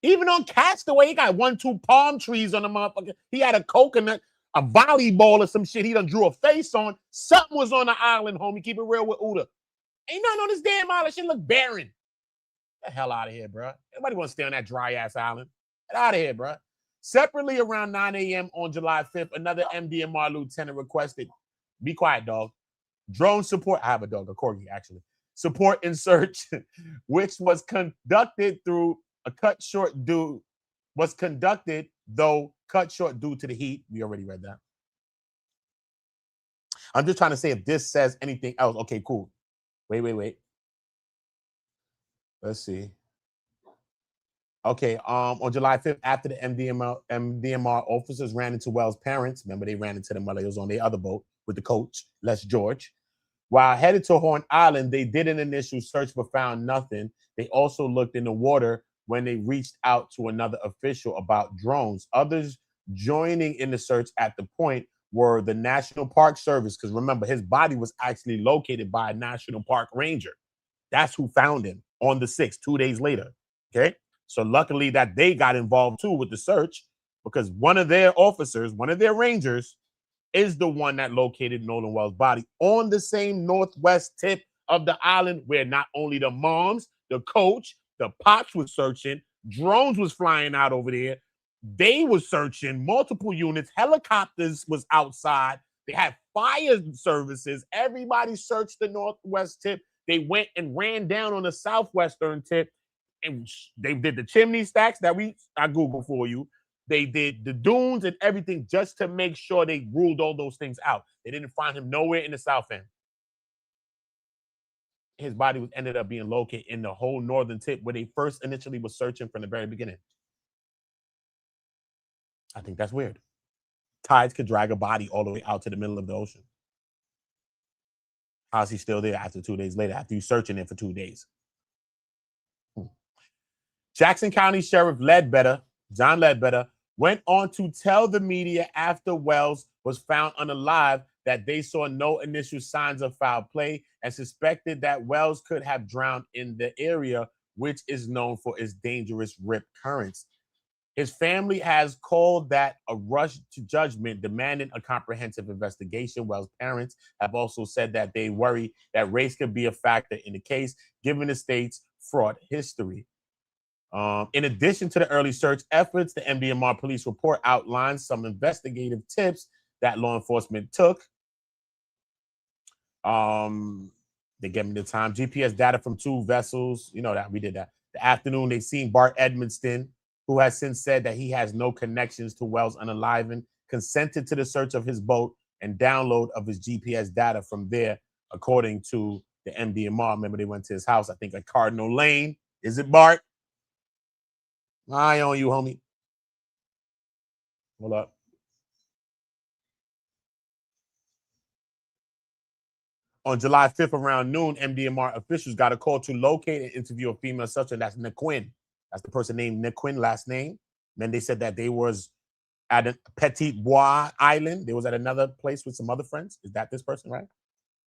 [SPEAKER 1] Even on Castaway, he got 1-2 palm trees on the motherfucker. He had a coconut, a volleyball or some shit he done drew a face on. Something was on the island, homie. Keep it real with Uda. Ain't nothing on this damn island. Shit look barren. Get the hell out of here, bro. Nobody want to stay on that dry-ass island. Get out of here, bro. Separately, around 9 a.m. on July 5th, another MDMR lieutenant requested, be quiet, dog, drone support. I have a dog, a corgi, actually. Support and search, which was conducted through a cut short due to the heat. We already read that. I'm just trying to say if this says anything else. Okay, cool. Wait. Let's see. Okay, on July 5th, after the MDMR officers ran into Wells' parents, remember they ran into them while they was on the other boat with the coach, Les George. While headed to Horn Island, they did an initial search but found nothing. They also looked in the water when they reached out to another official about drones. Others joining in the search at the point were the National Park Service, because remember, his body was actually located by a National Park Ranger. That's who found him on the 6th, 2 days later. Okay, so luckily that they got involved too with the search, because one of their officers, one of their rangers, is the one that located Nolan Wells' body on the same northwest tip of the island, where not only the moms, the coach, the pops was searching, drones was flying out over there. They were searching multiple units. Helicopters was outside. They had fire services. Everybody searched the northwest tip. They went and ran down on the southwestern tip, and they did the chimney stacks that I Googled for you. They did the dunes and everything just to make sure they ruled all those things out. They didn't find him nowhere in the south end. His body ended up being located in the whole northern tip where they first initially was searching from the very beginning. I think that's weird. Tides could drag a body all the way out to the middle of the ocean. How's he still there after 2 days later, after you searching it for 2 days? Jackson County Sheriff John Ledbetter, went on to tell the media after Wells was found unalive that they saw no initial signs of foul play and suspected that Wells could have drowned in the area, which is known for its dangerous rip currents. His family has called that a rush to judgment, demanding a comprehensive investigation. Wells' parents have also said that they worry that race could be a factor in the case, given the state's fraught history. In addition to the early search efforts, the MDMR police report outlines some investigative tips that law enforcement took. They gave me the time. GPS data from 2 vessels. You know that we did that. The afternoon, they've seen Bart Edmonston, who has since said that he has no connections to Wells' unaliving, consented to the search of his boat and download of his GPS data from there, according to the MDMR. Remember, they went to his house, I think at Cardinal Lane. Is it, Bart? Eye on you, homie. Hold up. On July 5th around noon, MDMR officials got a call to locate and interview a female suspect. That's Nequin. That's the person named Nequin, last name. Then they said that they was at a Petit Bois Island. They was at another place with some other friends. Is that this person, right?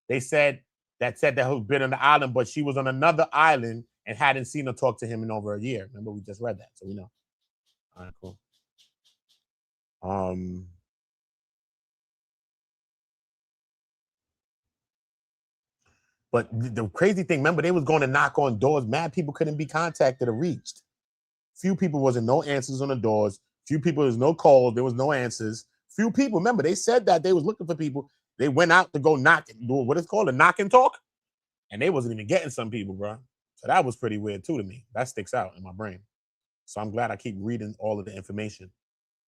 [SPEAKER 1] They said that who's been on the island, but she was on another island and hadn't seen or talked to him in over a year. Remember, we just read that, so we know. All right, cool. Um, but the crazy thing, remember, they was going to knock on doors. Mad people couldn't be contacted or reached. Few people wasn't no answers on the doors. Few people, there was no calls. There was no answers. Few people, remember, they said that they was looking for people. They went out to go knock, do what it's called, a knock and talk. And they wasn't even getting some people, bro. So that was pretty weird too to me. That sticks out in my brain. So I'm glad I keep reading all of the information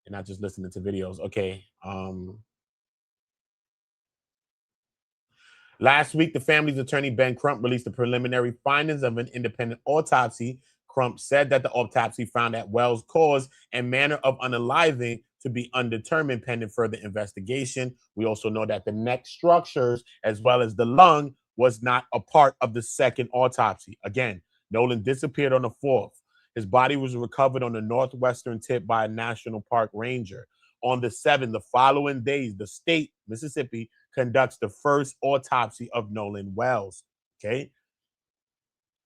[SPEAKER 1] and not just listening to videos. Okay. Last week, the family's attorney, Ben Crump, released the preliminary findings of an independent autopsy. Crump said that the autopsy found that Wells' cause and manner of unaliving to be undetermined pending further investigation. We also know that the neck structures, as well as the lung, was not a part of the second autopsy. Again, Nolan disappeared on the 4th. His body was recovered on the northwestern tip by a national park ranger. On the 7th, the following days, the state, Mississippi, conducts the first autopsy of Nolan Wells. Okay.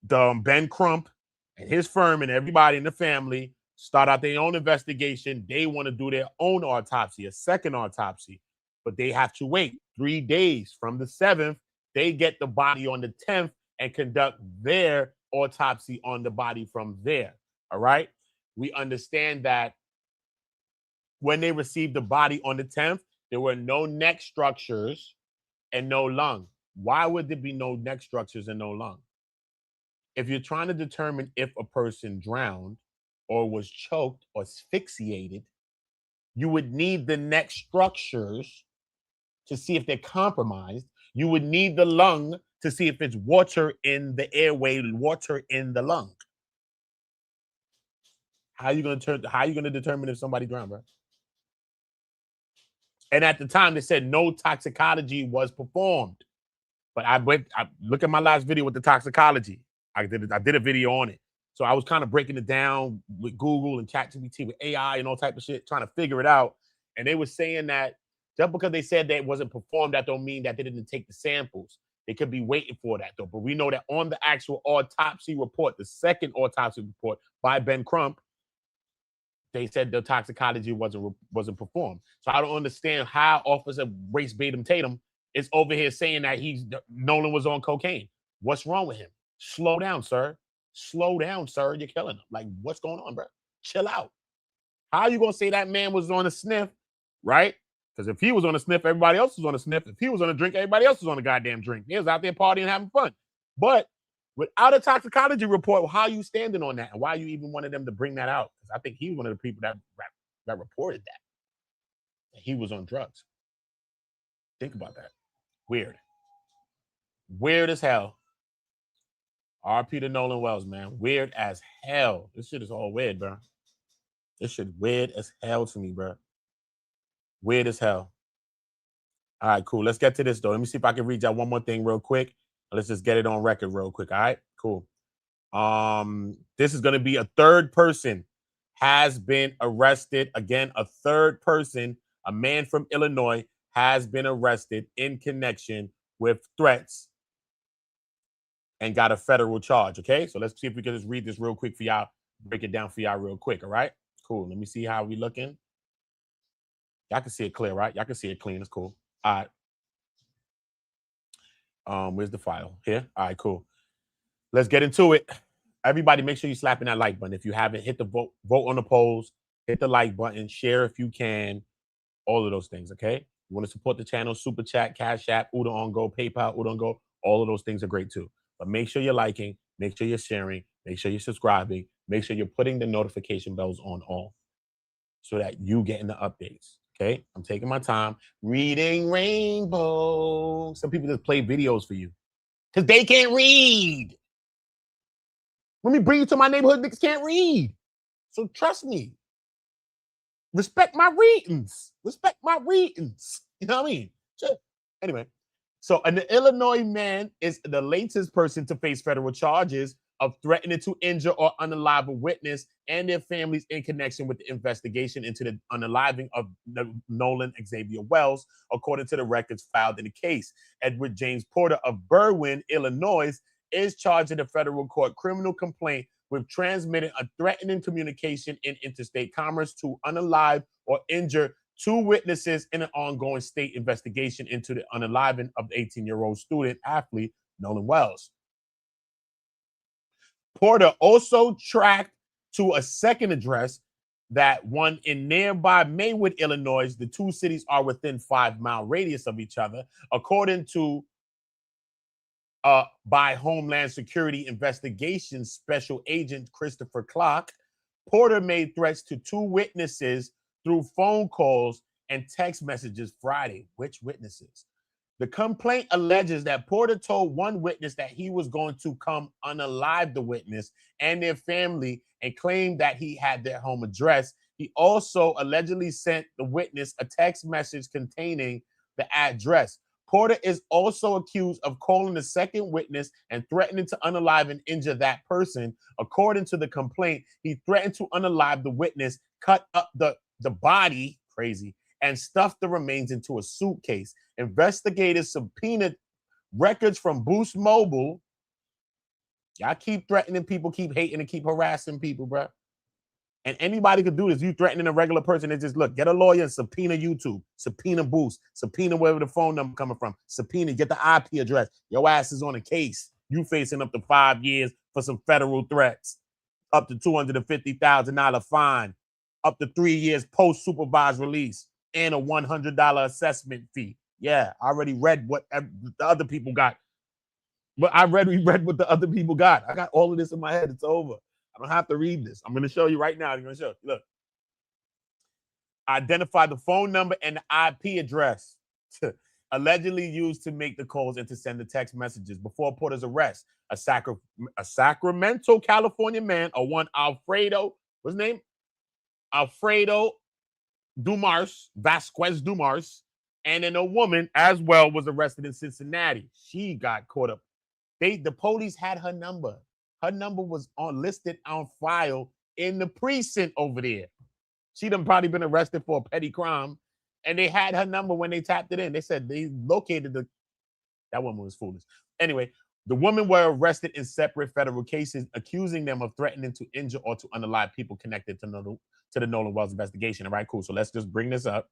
[SPEAKER 1] Ben Crump and his firm and everybody in the family start out their own investigation. They want to do their own autopsy, a second autopsy, but they have to wait 3 days from the 7th. They get the body on the 10th and conduct their autopsy on the body from there. All right. We understand that when they received the body on the 10th, there were no neck structures and no lung. Why would there be no neck structures and no lung? If you're trying to determine if a person drowned or was choked or asphyxiated, you would need the neck structures to see if they're compromised. You would need the lung to see if it's water in the airway, water in the lung. How are you going to determine if somebody drowned, bro? And at the time, they said no toxicology was performed. But I look at my last video with the toxicology. I did a video on it. So I was kind of breaking it down with Google and ChatGPT with AI and all type of shit, trying to figure it out. And they were saying that just because they said that it wasn't performed, that don't mean that they didn't take the samples. They could be waiting for that, though. But we know that on the actual autopsy report, the second autopsy report by Ben Crump, they said the toxicology wasn't performed. So I don't understand how Officer Race Batum Tatum is over here saying that Nolan was on cocaine. What's wrong with him? Slow down, sir. Slow down, sir. You're killing him. Like, what's going on, bro? Chill out. How are you gonna say that man was on a sniff, right? Because if he was on a sniff, everybody else was on a sniff. If he was on a drink, everybody else was on a goddamn drink. He was out there partying, having fun. But without a toxicology report, how are you standing on that? And why you even wanted them to bring that out? Because I think he was one of the people that reported that he was on drugs. Think about that. Weird. Weird as hell. RP to Nolan Wells, man. Weird as hell. This shit is all weird, bro. This shit weird as hell to me, bro. Weird as hell. All right, cool. Let's get to this, though. Let me see if I can read y'all one more thing real quick. Let's just get it on record real quick. All right, cool. This is going to be a third person has been arrested. Again, a third person, a man from Illinois, has been arrested in connection with threats and got a federal charge. Okay, so let's see if we can just read this real quick for y'all, break it down for y'all real quick. All right, cool. Let me see how we looking. Y'all can see it clear, right? Y'all can see it clean. It's cool. All right. Where's the file? Here. All right, cool. Let's get into it. Everybody, make sure you're slapping that like button. If you haven't, hit the vote on the polls, hit the like button, share if you can, all of those things, okay? You want to support the channel, Super Chat, Cash App, Uda on Go, PayPal, Uda on Go, all of those things are great too. But make sure you're liking, make sure you're sharing, make sure you're subscribing, make sure you're putting the notification bells on all so that you get in the updates, okay? I'm taking my time reading Rainbow. Some people just play videos for you because they can't read. Let me bring you to my neighborhood. Niggas can't read. So trust me. Respect my readings. Respect my readings. You know what I mean? Sure. Anyway, so an Illinois man is the latest person to face federal charges of threatening to injure or unalive a witness and their families in connection with the investigation into the unaliving of Nolan Xavier Wells, according to the records filed in the case. Edward James Porter of Berwyn, Illinois, is charged in a federal court criminal complaint with transmitting a threatening communication in interstate commerce to unalive or injure two witnesses in an ongoing state investigation into the unaliving of the 18-year-old student athlete, Nolan Wells. Porter also tracked to a second address, that one in nearby Maywood, Illinois. The two cities are within 5-mile radius of each other, according to by Homeland Security Investigations Special Agent Christopher Clark. Porter made threats to two witnesses through phone calls and text messages Friday. Which witnesses? The complaint alleges that Porter told one witness that he was going to come unalive the witness and their family and claimed that he had their home address. He also allegedly sent the witness a text message containing the address. Porter is also accused of calling the second witness and threatening to unalive and injure that person. According to the complaint, he threatened to unalive the witness, cut up the body, crazy, and stuffed the remains into a suitcase. Investigators subpoenaed records from Boost Mobile. Y'all keep threatening people, keep hating, and keep harassing people, bro. And anybody could do this. You threatening a regular person, and just look, get a lawyer and subpoena YouTube, subpoena Boost, subpoena wherever the phone number coming from, subpoena, get the IP address. Your ass is on a case. You facing up to 5 years for some federal threats, up to $250,000 fine, up to 3 years post-supervised release, and a $100 assessment fee. Yeah, I already read what the other people got. But I read what the other people got. I got all of this in my head. It's over. I don't have to read this. I'm going to show you right now. I'm going to show you. Look. Identify the phone number and the IP address allegedly used to make the calls and to send the text messages. Before Porter's arrest, a Sacramento, California man, a one Alfredo, what's his name? Alfredo Vasquez Dumars, and then a woman as well was arrested in Cincinnati. She got caught up. The police had her number. Her number was listed on file in the precinct over there. She done probably been arrested for a petty crime, and they had her number when they tapped it in. They said they located that woman was foolish. Anyway, the women were arrested in separate federal cases, accusing them of threatening to injure or to unalive people connected to the Nolan Wells investigation. All right, cool. So let's just bring this up.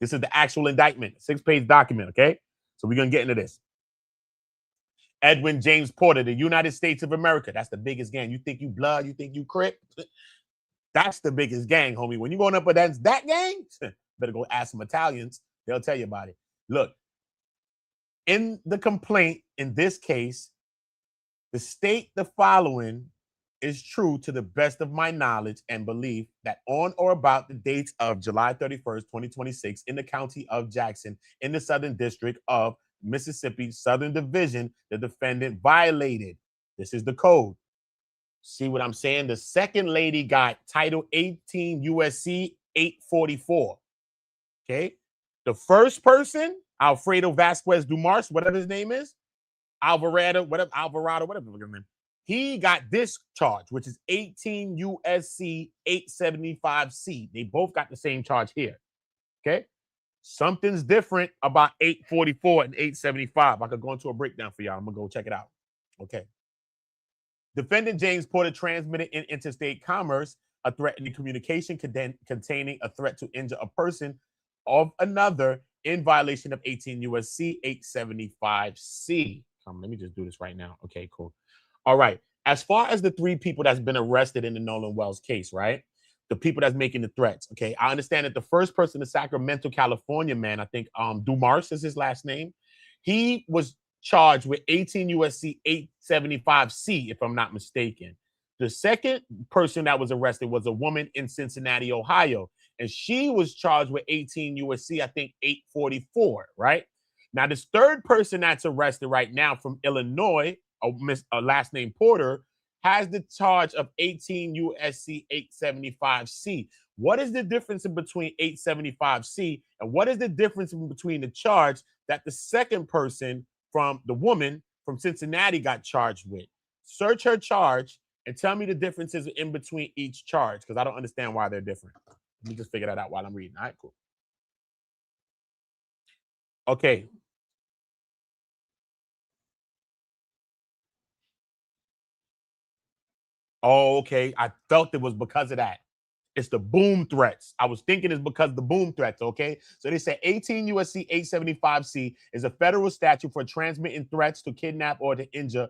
[SPEAKER 1] This is the actual indictment, 6-page document, okay? So we're going to get into this. Edwin James Porter, the United States of America. That's the biggest gang. You think you blood, you think you Crip? That's the biggest gang, homie. When you're going up against that gang, better go ask some Italians. They'll tell you about it. Look, in the complaint, in this case, the state the following is true to the best of my knowledge and belief that on or about the dates of July 31st, 2026, in the county of Jackson, in the Southern District of Mississippi, Southern Division, the defendant violated. This is the code. See what I'm saying? The second lady got Title 18 USC 844. Okay. The first person, Alfredo Vasquez Dumars, whatever his name is, Alvarado, whatever his name, he got this charge, which is 18 USC 875C. They both got the same charge here. Okay. Something's different about 844 and 875. I could go into a breakdown for y'all. I'm going to go check it out. Okay. Defendant James Porter transmitted in interstate commerce a threatening communication containing a threat to injure a person of another in violation of 18 USC 875C. Let me just do this right now. Okay, cool. All right. As far as the 3 people that's been arrested in the Nolan Wells case, right? The people that's making the threats. Okay. I understand that the first person, the Sacramento, California man, I think Dumars is his last name. He was charged with 18 USC 875C, if I'm not mistaken. The second person that was arrested was a woman in Cincinnati, Ohio, and she was charged with 18 USC, I think 844, right? Now, this third person that's arrested right now from Illinois, a last name Porter, has the charge of 18 USC 875C. What is the difference in between 875C and what is the difference in between the charge that the second person from the woman from Cincinnati got charged with? Search her charge and tell me the differences in between each charge, because I don't understand why they're different. Let me just figure that out while I'm reading. All right, cool. Okay. Oh, okay. I felt it was because of that. It's the boom threats. I was thinking it's because of the boom threats, okay? So they say 18 USC 875C is a federal statute for transmitting threats to kidnap or to injure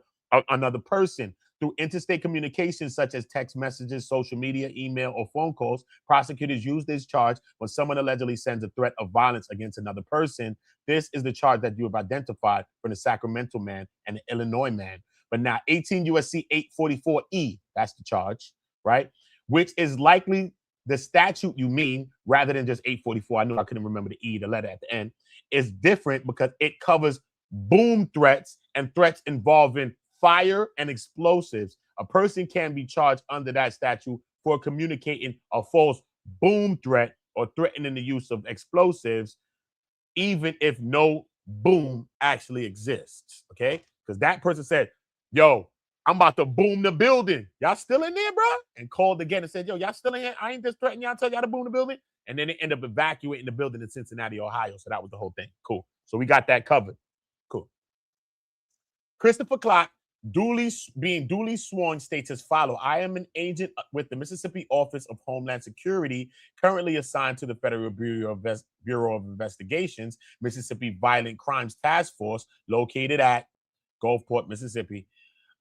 [SPEAKER 1] another person through interstate communications such as text messages, social media, email, or phone calls. Prosecutors use this charge when someone allegedly sends a threat of violence against another person. This is the charge that you have identified from the Sacramento man and the Illinois man. But now 18 USC 844E, that's the charge, right? Which is likely the statute you mean rather than just 844. I knew I couldn't remember the E, the letter at the end, is different because it covers boom threats and threats involving fire and explosives. A person can be charged under that statute for communicating a false boom threat or threatening the use of explosives, even if no boom actually exists. Okay? Because that person said, yo, I'm about to boom the building. Y'all still in there, bro? And called again and said, yo, y'all still in here? I ain't just threatening y'all, tell y'all to boom the building. And then they end up evacuating the building in Cincinnati, Ohio. So that was the whole thing. Cool. So we got that covered. Cool. Christopher Clark, being duly sworn, states as follows. I am an agent with the Mississippi Office of Homeland Security, currently assigned to the Federal Bureau of Investigations, Mississippi Violent Crimes Task Force, located at Gulfport, Mississippi.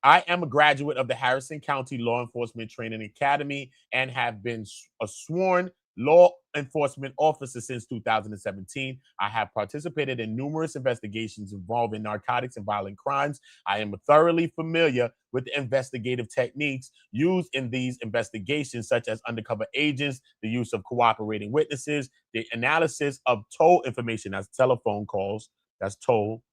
[SPEAKER 1] I am a graduate of the Harrison County Law Enforcement Training Academy and have been a sworn law enforcement officer since 2017. I have participated in numerous investigations involving narcotics and violent crimes. I am thoroughly familiar with the investigative techniques used in these investigations, such as undercover agents, the use of cooperating witnesses, the analysis of toll information, that's telephone calls, that's toll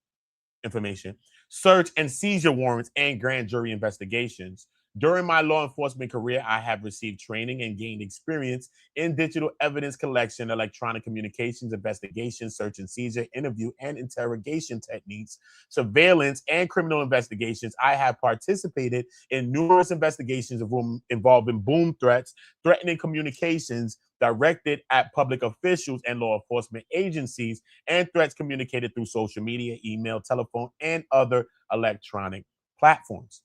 [SPEAKER 1] information, search and seizure warrants, and grand jury investigations. During my law enforcement career, I have received training and gained experience in digital evidence collection, electronic communications, investigation, search and seizure, interview and interrogation techniques, surveillance, and criminal investigations. I have participated in numerous investigations involving boom threats, threatening communications directed at public officials and law enforcement agencies, and threats communicated through social media, email, telephone, and other electronic platforms.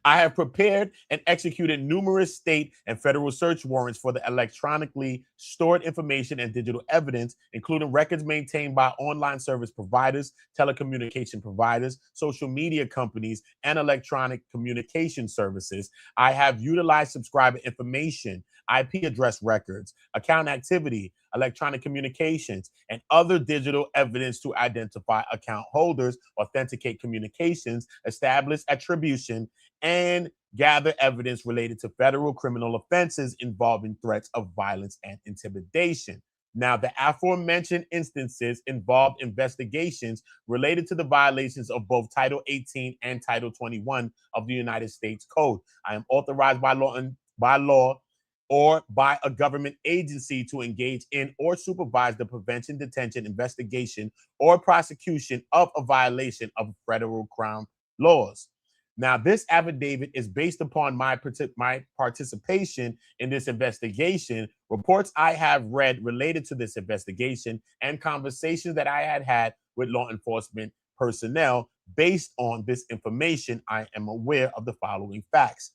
[SPEAKER 1] I have prepared and executed numerous state and federal search warrants for the electronically stored information and digital evidence, including records maintained by online service providers, telecommunication providers, social media companies, and electronic communication services. I have utilized subscriber information, IP address records, account activity, electronic communications, and other digital evidence to identify account holders, authenticate communications, establish attribution, and gather evidence related to federal criminal offenses involving threats of violence and intimidation. Now, the aforementioned instances involved investigations related to the violations of both Title 18 and Title 21 of the United States Code. I am authorized by law or by a government agency to engage in or supervise the prevention, detention, investigation, or prosecution of a violation of federal crime laws. Now, this affidavit is based upon my participation in this investigation, reports I have read related to this investigation, and conversations that I had with law enforcement personnel. Based on this information, I am aware of the following facts.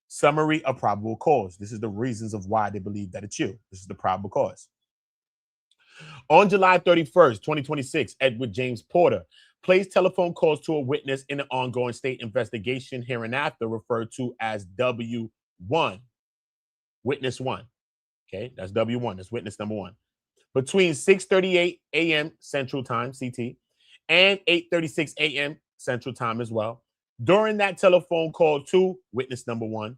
[SPEAKER 1] Summary of probable cause. This is the reasons of why they believe that it's you. This is the probable cause. On July 31st, 2026, Edward James Porter placed telephone calls to a witness in an ongoing state investigation, hereinafter referred to as W1. Witness 1. Okay, that's W1. That's witness number 1. Between 6:38 a.m. Central Time, CT, and 8:36 a.m. Central Time as well. During that telephone call to witness number 1,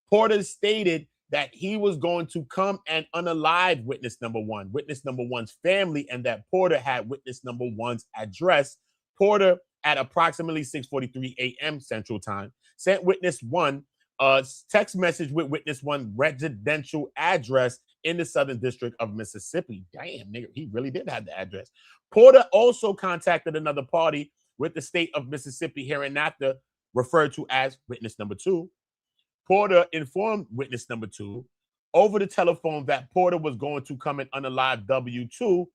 [SPEAKER 1] Porter stated that he was going to come and unalive witness number 1, witness number 1's family, and that Porter had witness number 1's address. Porter, at approximately 6:43 a.m. Central Time, sent witness 1 a text message with witness 1 residential address in the Southern District of Mississippi. Damn, nigga, he really did have the address. Porter also contacted another party with the state of Mississippi, hereinafter referred to as witness number 2. Porter informed witness number 2 over the telephone that Porter was going to come and unalive W2,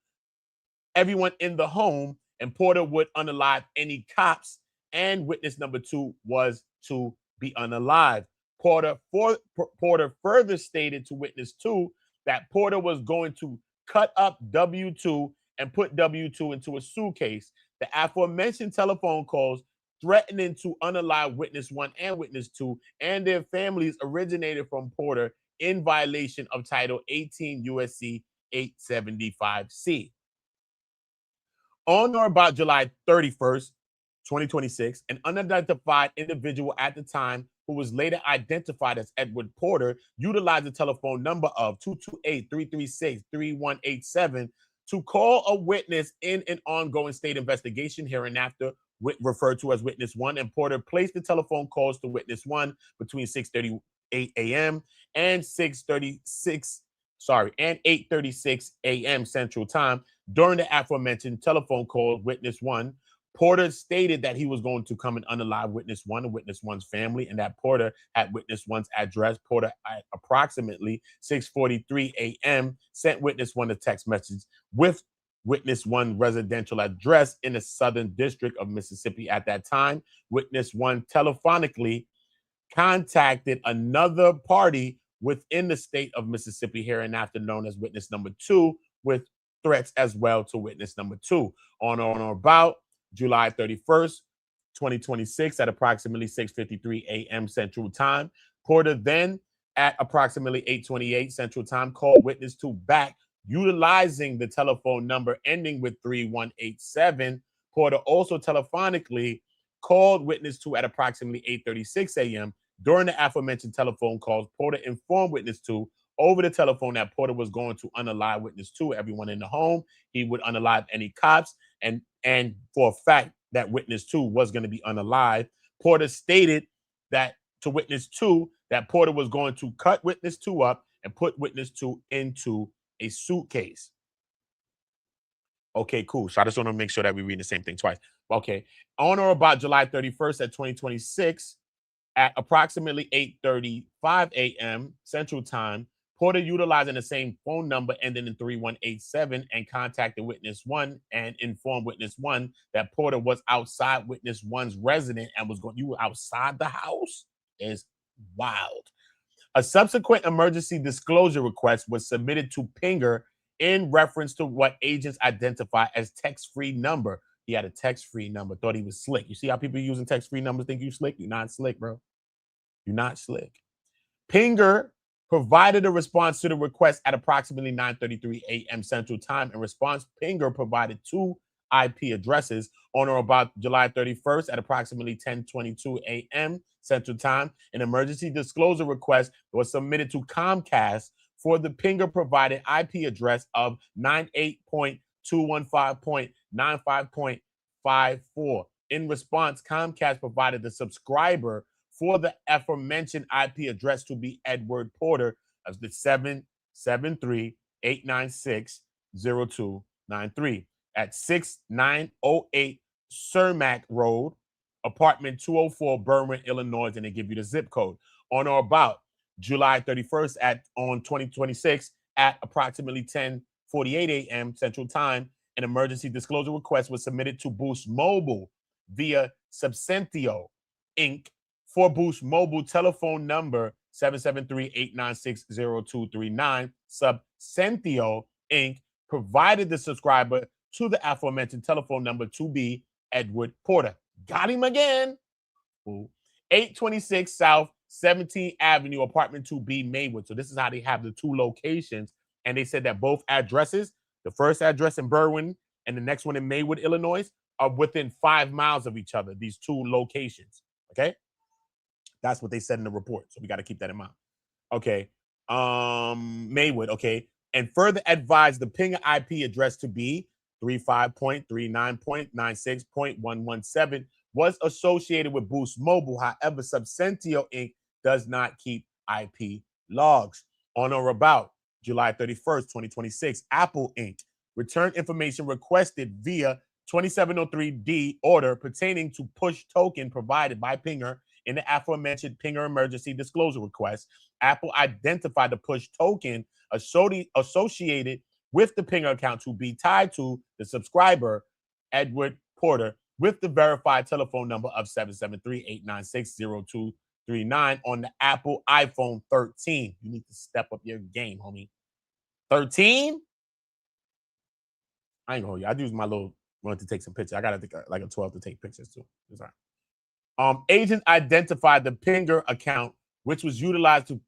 [SPEAKER 1] everyone in the home, and Porter would unalive any cops, and witness number 2 was to be unalive. Porter further stated to witness 2 that Porter was going to cut up W2 and put W2 into a suitcase. The aforementioned telephone calls threatening to unalive witness 1 and witness 2 and their families originated from Porter in violation of Title 18 USC 875C. On or about July 31st, 2026, an unidentified individual at the time who was later identified as Edward Porter utilized the telephone number of 228-336-3187 to call a witness in an ongoing state investigation, hereinafter referred to as Witness 1, and Porter placed the telephone calls to Witness 1 between 6:38 a.m. and 8:36 a.m. Central Time. During the aforementioned telephone call, Witness 1, Porter stated that he was going to come and unalive Witness 1 and Witness 1's family, and that Porter had Witness 1's address. Porter, at approximately 6:43 a.m., sent Witness 1 a text message with Witness 1 residential address in the Southern District of Mississippi. At that time, Witness 1 telephonically contacted another party within the state of Mississippi, hereinafter known as Witness number 2, with threats as well to Witness number 2. On or about July 31st, 2026, at approximately 6:53 a.m. Central Time, Porter then, at approximately 8:28 Central Time, called Witness 2 back, utilizing the telephone number ending with 3187. Porter also telephonically called Witness 2 at approximately 8:36 a.m. During the aforementioned telephone calls, Porter informed Witness 2 over the telephone that Porter was going to unalive Witness 2, everyone in the home. He would unalive any cops, and for a fact that Witness 2 was going to be unalive. Porter stated that to Witness 2 that Porter was going to cut Witness 2 up and put Witness 2 into a suitcase. Okay, cool. So I just want to make sure that we read the same thing twice. Okay. On or about July 31st at 2026, at approximately 8:35 a.m. Central Time, Porter, utilizing the same phone number ending in 3187, and contacted Witness 1 and informed Witness 1 that Porter was outside Witness 1's residence and was going, you were outside the house? Is wild. A subsequent emergency disclosure request was submitted to Pinger in reference to what agents identify as text-free number. He had a text-free number, thought he was slick. You see how people using text-free numbers think you slick? You're not slick, bro. You're not slick. Pinger provided a response to the request at approximately 9:33 a.m. Central Time. In response, Pinger provided 2 IP addresses. On or about July 31st at approximately 10:22 a.m. Central Time, an emergency disclosure request was submitted to Comcast for the Pinger provided IP address of 98.215.95.54. In response, Comcast provided the subscriber for the aforementioned IP address to be Edward Porter of the 773-896-0293 at 6908 Cermak Road, apartment 204, Berwyn, Illinois, and they give you the zip code. On or about July 31st on 2026 at approximately 10:48 a.m. Central Time, an emergency disclosure request was submitted to Boost Mobile via Subcentio Inc. for Boost Mobile telephone number 773-896-0239. Subcentio Inc. provided the subscriber to the aforementioned telephone number to be Edward Porter. Got him again. 826 South 17th Avenue, apartment 2B, Maywood. So this is how they have the 2 locations. And they said that both addresses, the first address in Berwyn and the next one in Maywood, Illinois, are within 5 miles of each other, these 2 locations. Okay? That's what they said in the report. So we got to keep that in mind. Okay. Maywood. Okay. And further advised the Pinger IP address to be 35.39.96.117 was associated with Boost Mobile. However, Subcentio Inc. does not keep IP logs. On or about July 31st, 2026, Apple Inc. returned information requested via 2703D order pertaining to push token provided by Pinger in the aforementioned Pinger emergency disclosure request. Apple identified the push token associated with the Pinger account to be tied to the subscriber, Edward Porter, with the verified telephone number of 773-896-0239 39 on the Apple iPhone 13. You need to step up your game, homie. 13? I ain't gonna hold you. I use my little one to take some pictures. I gotta think like a 12 to take pictures too. It's all right. Agents identified the Pinger account, which was utilized to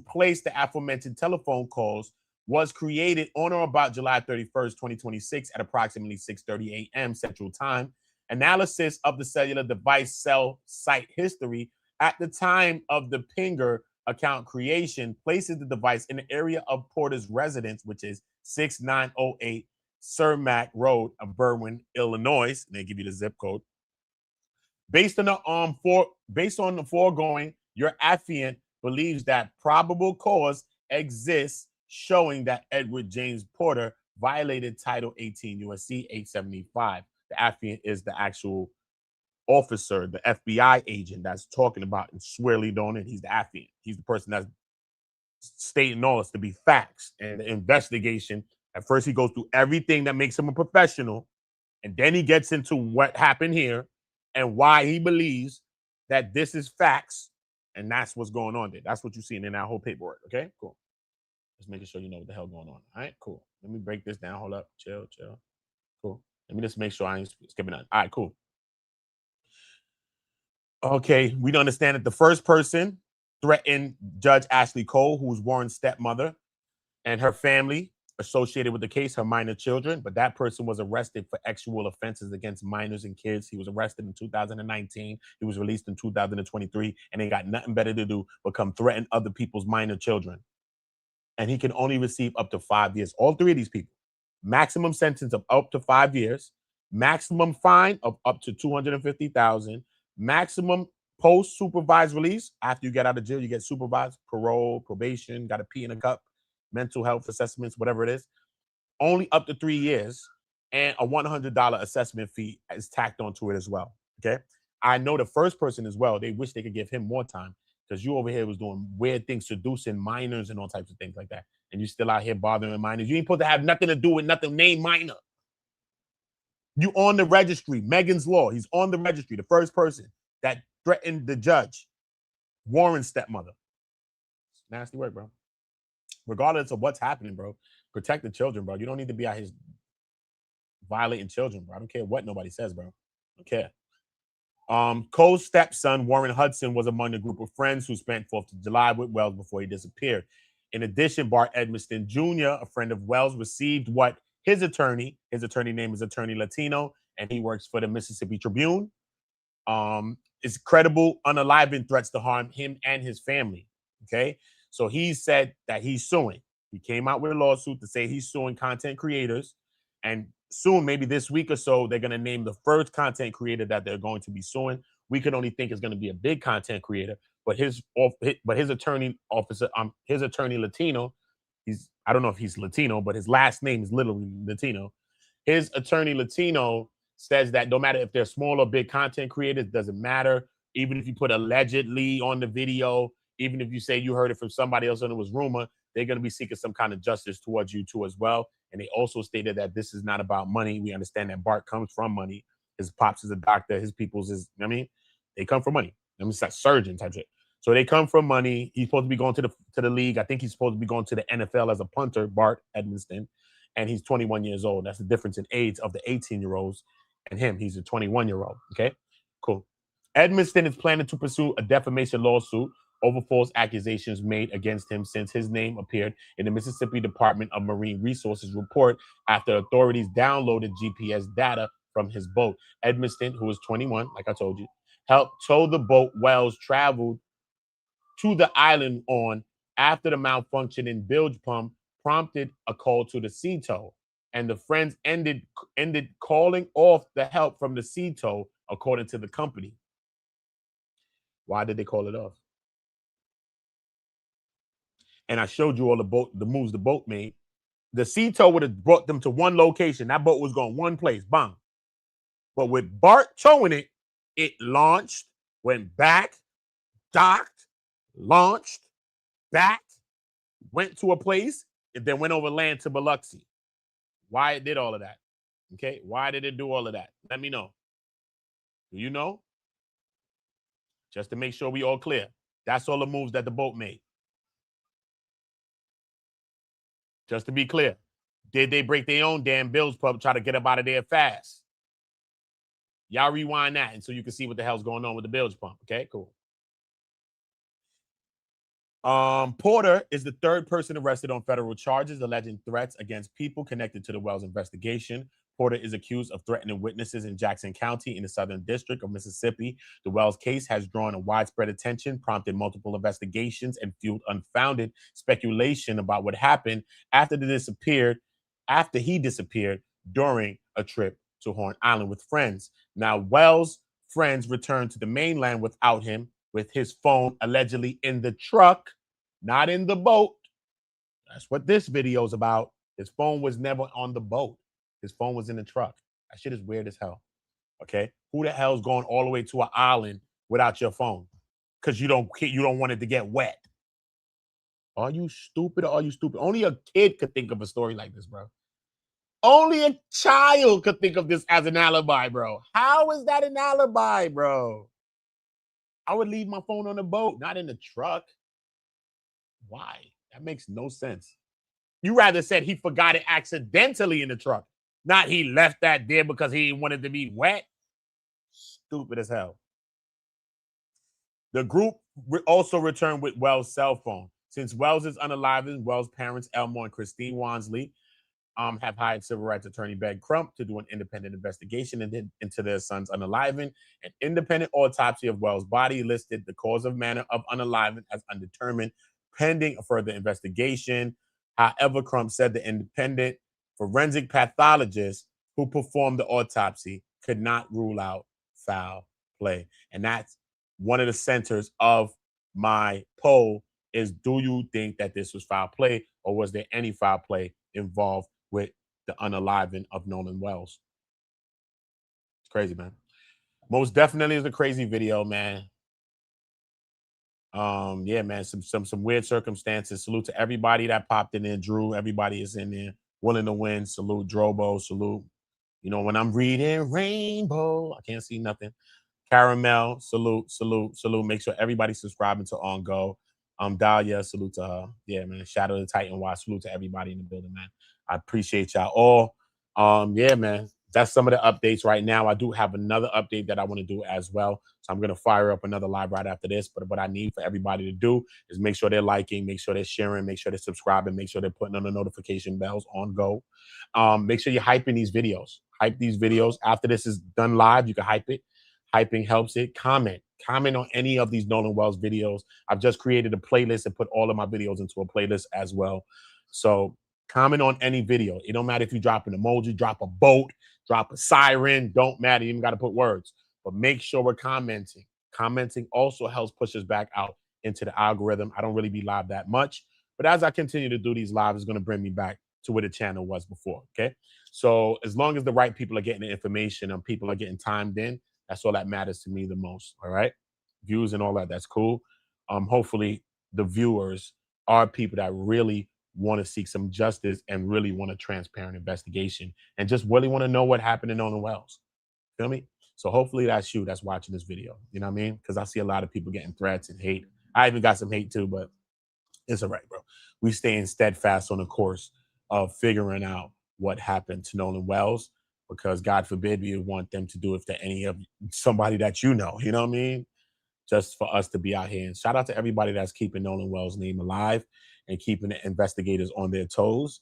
[SPEAKER 1] place the aforementioned telephone calls, was created on or about July 31st, 2026 at approximately 6:30 a.m. Central Time. Analysis of the cellular device cell site history at the time of the Pinger account creation places the device in the area of Porter's residence, which is 6908 Cermak Road of Berwyn, Illinois. And they give you the zip code. Based on the foregoing, your affiant believes that probable cause exists showing that Edward James Porter violated Title 18 USC 875. The affiant is the actual officer, the FBI agent that's talking about and swearly on it. He's the affiant. He's the person that's stating all this to be facts. And the investigation, at first he goes through everything that makes him a professional, and then he gets into what happened here and why he believes that this is facts, and that's what's going on there. That's what you're seeing in that whole paperwork. Okay, cool. Just making sure you know what the hell going on. All right, cool. Let me break this down. Hold up. Chill. Cool. Let me just make sure I ain't skipping on. All right, cool. Okay, we understand that the first person threatened Judge Ashley Cole, who was Warren's stepmother, and her family associated with the case, her minor children, but that person was arrested for sexual offenses against minors and kids. He was arrested in 2019. He was released in 2023, and they got nothing better to do but come threaten other people's minor children. And he can only receive up to 5 years. All three of these people. Maximum sentence of up to 5 years, maximum fine of up to $250,000, maximum post-supervised release. After you get out of jail, you get supervised, parole, probation, got to pee in a cup, mental health assessments, whatever it is, only up to 3 years, and a $100 assessment fee is tacked onto it as well. Okay, I know the first person as well. They wish they could give him more time because you over here was doing weird things, seducing minors and all types of things like that, and you still out here bothering minors. You ain't supposed to have nothing to do with nothing named minor. You on the registry, Megan's Law. He's on the registry. The first person that threatened the judge, Warren's stepmother. Nasty work, bro. Regardless of what's happening, bro, protect the children, bro. You don't need to be out here violating children, bro. I don't care what nobody says, bro. I don't care. Cole's stepson, Warren Hudson, was among the group of friends who spent 4th of July with Wells before he disappeared. In addition, Bart Edmiston Jr., a friend of Wells, received what his attorney name is Attorney Latino, and he works for the Mississippi Tribune, is credible, unaliving threats to harm him and his family. Okay, so he said that he's suing. He came out with a lawsuit to say he's suing content creators, and soon, maybe this week or so, they're going to name the first content creator that they're going to be suing. We can only think it's going to be a big content creator, but his attorney officer, his attorney Latino, I don't know if he's Latino, but his last name is literally Latino. His attorney Latino says that no matter if they're small or big content creators, doesn't matter. Even if you put allegedly on the video, even if you say you heard it from somebody else and it was rumor, they're going to be seeking some kind of justice towards you too as well. And they also stated that this is not about money. We understand that Bart comes from money. His pops is a doctor. His people's is, they come from money. It's like surgeon type shit. So they come from money. He's supposed to be going to the league. I think he's supposed to be going to the NFL as a punter, Bart Edmiston. And he's 21 years old. That's the difference in age of the 18-year-olds and him. He's a 21-year-old. Okay, cool. Edmiston is planning to pursue a defamation lawsuit over false accusations made against him since his name appeared in the Mississippi Department of Marine Resources report after authorities downloaded GPS data from his boat. Edmiston, who is 21, like I told you, helped tow the boat Wells traveled to the island on after the malfunction in bilge pump prompted a call to the sea tow, and the friends ended calling off the help from the sea tow, according to the company. Why did they call it off? And I showed you all the moves the boat made. The sea tow would have brought them to one location. That boat was going one place, bang. But with Bart towing it, it launched, went back, docked, launched, back, went to a place, and then went over land to Biloxi. Why it did all of that? Okay, why did it do all of that? Let me know. Do you know? Just to make sure we all clear. That's all the moves that the boat made. Just to be clear. Did they break their own damn bills pub, try to get up out of there fast? Y'all rewind that and so you can see what the hell's going on with the bilge pump. Okay, cool. Porter is the third person arrested on federal charges alleging threats against people connected to the Wells investigation. Porter is accused of threatening witnesses in Jackson County in the Southern District of Mississippi. The Wells case has drawn a widespread attention, prompted multiple investigations, and fueled unfounded speculation about what happened after he disappeared during a trip to Horn Island with friends. Now, Wells' friends returned to the mainland without him, with his phone allegedly in the truck, not in the boat. That's what this video is about. His phone was never on the boat. His phone was in the truck. That shit is weird as hell. Okay? Who the hell's going all the way to an island without your phone? Because you don't want it to get wet. Are you stupid or are you stupid? Only a kid could think of a story like this, bro. Only a child could think of this as an alibi, bro. How is that an alibi, bro? I would leave my phone on the boat, not in the truck. Why? That makes no sense. You rather said he forgot it accidentally in the truck, not he left that there because he wanted to be wet. Stupid as hell. The group also returned with Wells' cell phone. Since Wells is unalive, Wells' parents, Elmore and Christine Wansley, have hired civil rights attorney Ben Crump to do an independent investigation into their son's unaliving. An independent autopsy of Wells' body listed the cause of manner of unaliving as undetermined, pending a further investigation. However, Crump said the independent forensic pathologist who performed the autopsy could not rule out foul play. And that's one of the centers of my poll is, do you think that this was foul play, or was there any foul play involved with the unaliving of Nolan Wells? It's crazy, man. Most definitely is a crazy video, man. Yeah, man, some weird circumstances. Salute to everybody that popped in there. Drew, everybody is in there willing to win. Salute Drobo, salute. You know, when I'm reading Rainbow, I can't see nothing. Caramel, salute. Make sure everybody subscribing to On Go. Dahlia, salute to her. Yeah, man. Shadow the Titan Watch, salute to everybody in the building, man. I appreciate y'all all. Yeah, man. That's some of the updates right now. I do have another update that I want to do as well. So I'm going to fire up another live right after this. But what I need for everybody to do is make sure they're liking, make sure they're sharing, make sure they're subscribing, make sure they're putting on the notification bells on go. Make sure you're hyping these videos. Hype these videos. After this is done live, you can hype it. Hyping helps it. Comment on any of these Nolan Wells videos. I've just created a playlist and put all of my videos into a playlist as well. So comment on any video. It don't matter if you drop an emoji, drop a boat, drop a siren. Don't matter. You even got to put words. But make sure we're commenting. Commenting also helps push us back out into the algorithm. I don't really be live that much. But as I continue to do these lives, it's going to bring me back to where the channel was before. Okay? So as long as the right people are getting the information and people are getting timed in, that's all that matters to me the most. All right? Views and all that. That's cool. Hopefully the viewers are people that really want to seek some justice and really want a transparent investigation and just really want to know what happened to Nolan Wells. Feel me? So hopefully that's you that's watching this video. You know what I mean? Because I see a lot of people getting threats and hate. I even got some hate too, but it's all right, bro. We staying steadfast on the course of figuring out what happened to Nolan Wells, because God forbid we want them to do it to any of somebody that you know what I mean? Just for us to be out here. And shout out to everybody that's keeping Nolan Wells' name alive and keeping the investigators on their toes,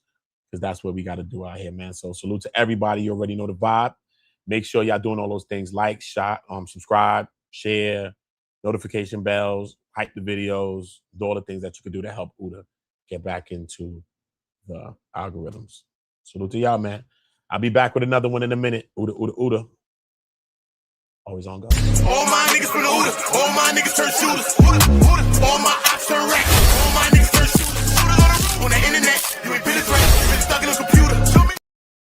[SPEAKER 1] because that's what we got to do out here, man. So salute to everybody. You already know the vibe. Make sure y'all doing all those things, like, subscribe, share, notification bells, hype the videos, do all the things that you can do to help Uda get back into the algorithms. Salute to y'all, man. I'll be back with another one in a minute. Uda. Always on go. All my niggas from the Uda. All my niggas turn shooters.